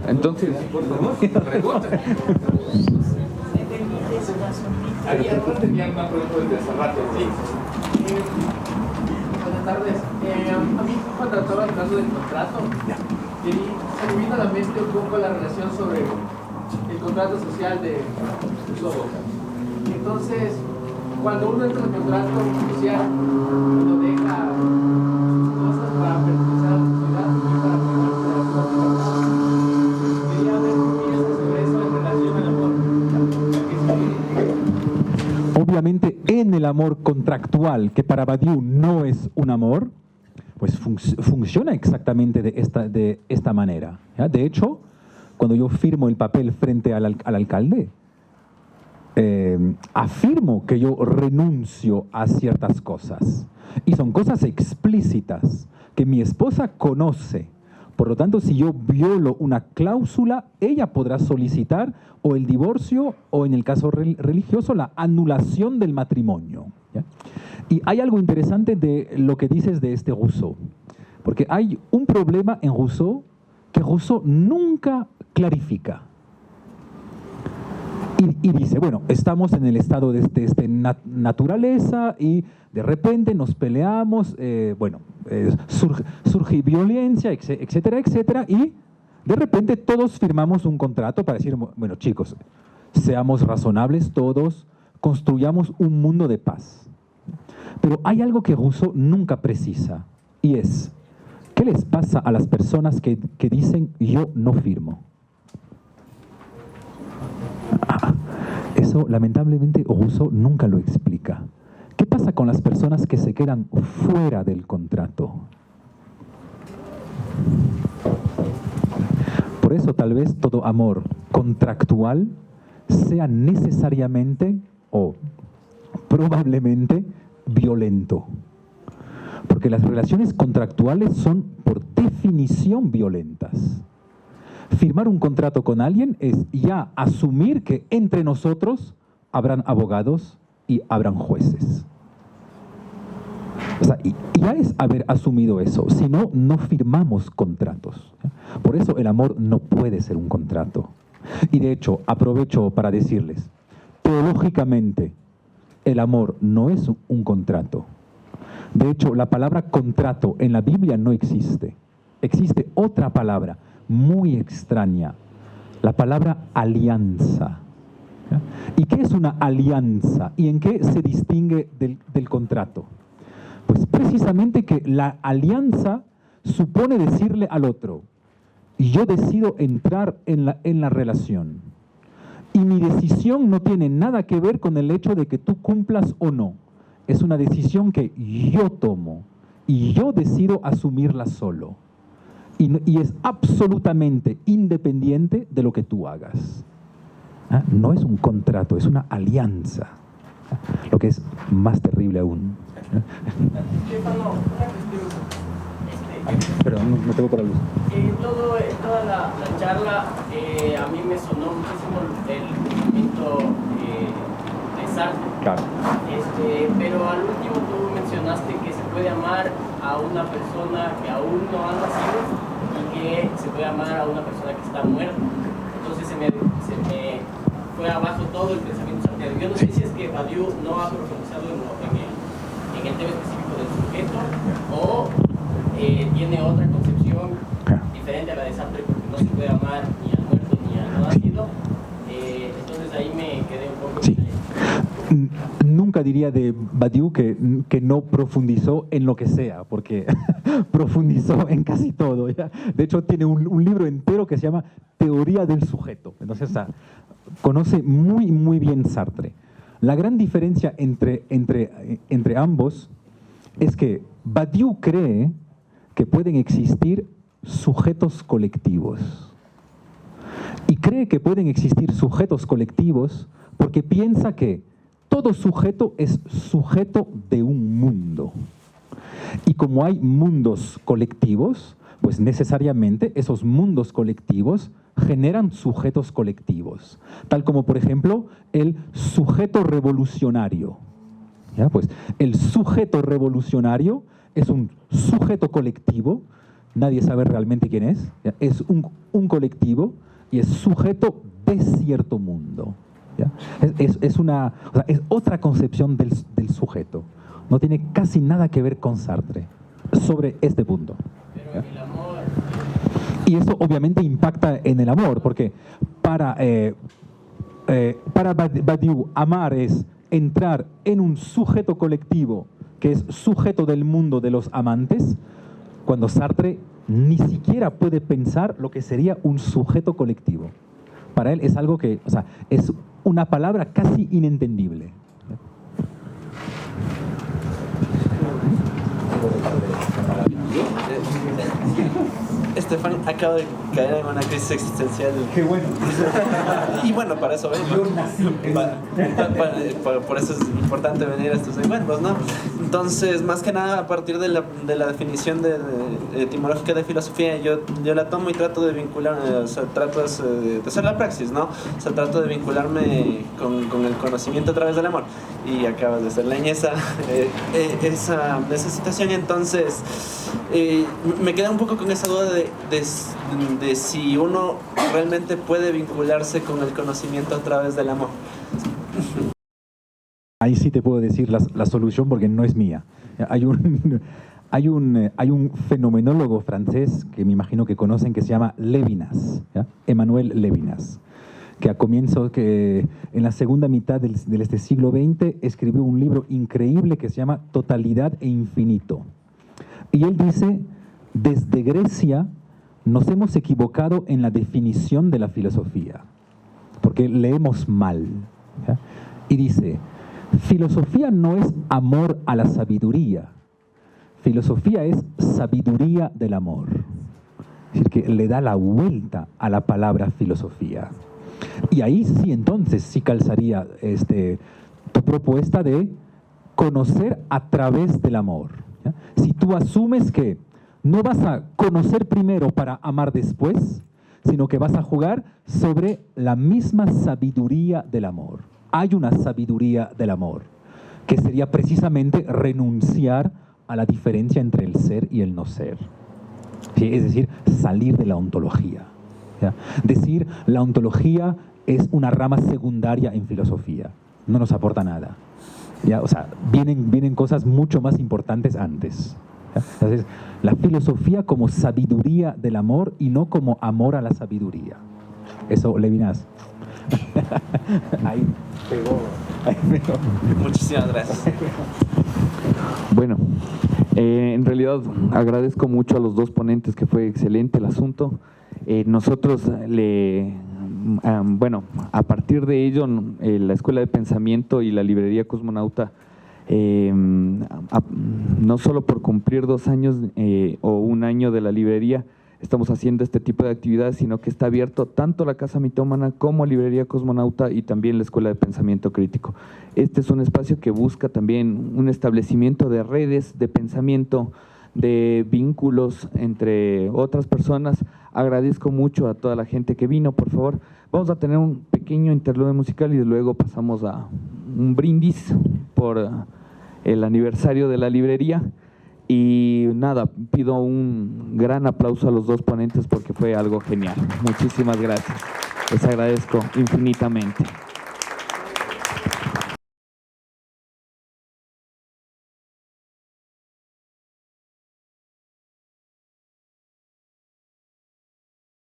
Entonces, por favor, pregunta. Tenía una pregunta desde hace rato, sí. Buenas tardes. A mí, cuando estaba hablando del contrato, se me vino a la mente un poco la relación sobre el contrato social de Rousseau. Entonces, cuando uno entra en el contrato social, uno deja sus cosas para pertenecer a la sociedad y para poder quería ver qué piensas sobre eso en relación al amor. Obviamente, en el amor contractual, que para Badiou no es un amor, pues funciona exactamente de esta manera, ¿ya? De hecho, cuando yo firmo el papel frente al alcalde, afirmo que yo renuncio a ciertas cosas. Y son cosas explícitas que mi esposa conoce. Por lo tanto, si yo violo una cláusula, ella podrá solicitar o el divorcio o, en el caso religioso, la anulación del matrimonio, ¿ya? Y hay algo interesante de lo que dices de Rousseau, porque hay un problema en Rousseau que Rousseau nunca clarifica. Y dice, bueno, estamos en el estado de naturaleza y de repente nos peleamos, surge violencia, etcétera, etcétera, y de repente todos firmamos un contrato para decir, bueno, chicos, seamos razonables todos, construyamos un mundo de paz. Pero hay algo que Rousseau nunca precisa, y es, ¿qué les pasa a las personas que dicen, yo no firmo? Eso, lamentablemente, Rousseau nunca lo explica. ¿Qué pasa con las personas que se quedan fuera del contrato? Por eso, tal vez, todo amor contractual sea necesariamente o probablemente violento. Porque las relaciones contractuales son, por definición, violentas. Firmar un contrato con alguien es ya asumir que entre nosotros habrán abogados y habrán jueces. O sea, ya es haber asumido eso. Si no, no firmamos contratos. Por eso el amor no puede ser un contrato. Y de hecho, aprovecho para decirles, teológicamente, el amor no es un contrato. De hecho, la palabra contrato en la Biblia no existe. Existe otra palabra muy extraña, la palabra alianza. ¿Ya? ¿Y qué es una alianza? ¿Y en qué se distingue del contrato? Pues precisamente que la alianza supone decirle al otro, yo decido entrar en la relación. Y mi decisión no tiene nada que ver con el hecho de que tú cumplas o no. Es una decisión que yo tomo y yo decido asumirla solo. Y es absolutamente independiente de lo que tú hagas. ¿Ah? No es un contrato, es una alianza. Lo que es más terrible aún. Pero no tengo para luz. Toda la charla a mí me sonó muchísimo el movimiento de Sartre. Claro. Pero al último tú mencionaste que se puede amar a una persona que aún no ha nacido y que se puede amar a una persona que está muerta. Entonces se me fue abajo todo el pensamiento sartreano. Yo no sé si es que Badiou no ha profundizado en el tema específico del sujeto o tiene otra concepción diferente a la de Sartre, porque no se puede amar ni al muerto ni al no nacido. Entonces ahí me quedé un poco... Sí. Nunca diría de Badiou que no profundizó en lo que sea, porque profundizó en casi todo, ¿ya? De hecho, tiene un libro entero que se llama Teoría del sujeto. Entonces, conoce muy, muy bien Sartre. La gran diferencia entre ambos es que Badiou cree que pueden existir sujetos colectivos. Y cree que pueden existir sujetos colectivos porque piensa que todo sujeto es sujeto de un mundo. Y como hay mundos colectivos, pues necesariamente esos mundos colectivos generan sujetos colectivos. Tal como, por ejemplo, el sujeto revolucionario. ¿Ya? Pues el sujeto revolucionario es un sujeto colectivo, nadie sabe realmente quién es, ¿ya? Es un colectivo y es sujeto de cierto mundo. ¿Ya? Es otra concepción del sujeto. No tiene casi nada que ver con Sartre sobre este punto. Pero el amor... Y eso obviamente impacta en el amor, porque para Badiou amar es entrar en un sujeto colectivo que es sujeto del mundo de los amantes, cuando Sartre ni siquiera puede pensar lo que sería un sujeto colectivo. Para él es algo que, es una palabra casi inentendible. Estefan acaba de caer en una crisis existencial. ¡Qué bueno! Y bueno, para eso vengo. Por eso es importante venir a estos encuentros, ¿no? Entonces, más que nada, a partir de la definición etimológica de filosofía, yo la tomo y trato de vincular, trato de hacer la praxis, ¿no? O sea, trato de vincularme con el conocimiento a través del amor. Y acabas de hacer leña esa situación, entonces me queda un poco con esa duda de si uno realmente puede vincularse con el conocimiento a través del amor. Ahí sí te puedo decir la solución porque no es mía. Hay un fenomenólogo francés que me imagino que conocen que se llama Lévinas, ¿ya? Emmanuel Lévinas, que en la segunda mitad del siglo XX escribió un libro increíble que se llama Totalidad e Infinito. Y él dice, desde Grecia nos hemos equivocado en la definición de la filosofía, porque leemos mal, ¿ya? Y dice, filosofía no es amor a la sabiduría, filosofía es sabiduría del amor. Es decir, que le da la vuelta a la palabra filosofía. Y ahí sí, entonces, sí calzaría tu propuesta de conocer a través del amor, ¿ya? Si tú asumes que no vas a conocer primero para amar después, sino que vas a jugar sobre la misma sabiduría del amor. Hay una sabiduría del amor, que sería precisamente renunciar a la diferencia entre el ser y el no ser. ¿Sí? Es decir, salir de la ontología. ¿Ya? Decir, la ontología es una rama secundaria en filosofía. No nos aporta nada. ¿Ya? O sea, vienen cosas mucho más importantes antes. ¿Ya? Entonces, la filosofía como sabiduría del amor y no como amor a la sabiduría. Eso, Lévinas. Ahí pegó. Muchísimas gracias. Bueno, en realidad agradezco mucho a los dos ponentes, que fue excelente el asunto. Nosotros a partir de ello, la Escuela de Pensamiento y la Librería Cosmonauta, no solo por cumplir 2 años o 1 año de la librería, estamos haciendo este tipo de actividades, sino que está abierto tanto la Casa Mitómana como Librería Cosmonauta y también la Escuela de Pensamiento Crítico. Este es un espacio que busca también un establecimiento de redes de pensamiento, de vínculos entre otras personas. Agradezco mucho a toda la gente que vino. Por favor, vamos a tener un pequeño interludio musical y luego pasamos a un brindis por el aniversario de la librería. Y nada, pido un gran aplauso a los dos ponentes porque fue algo genial. Muchísimas gracias. Les agradezco infinitamente.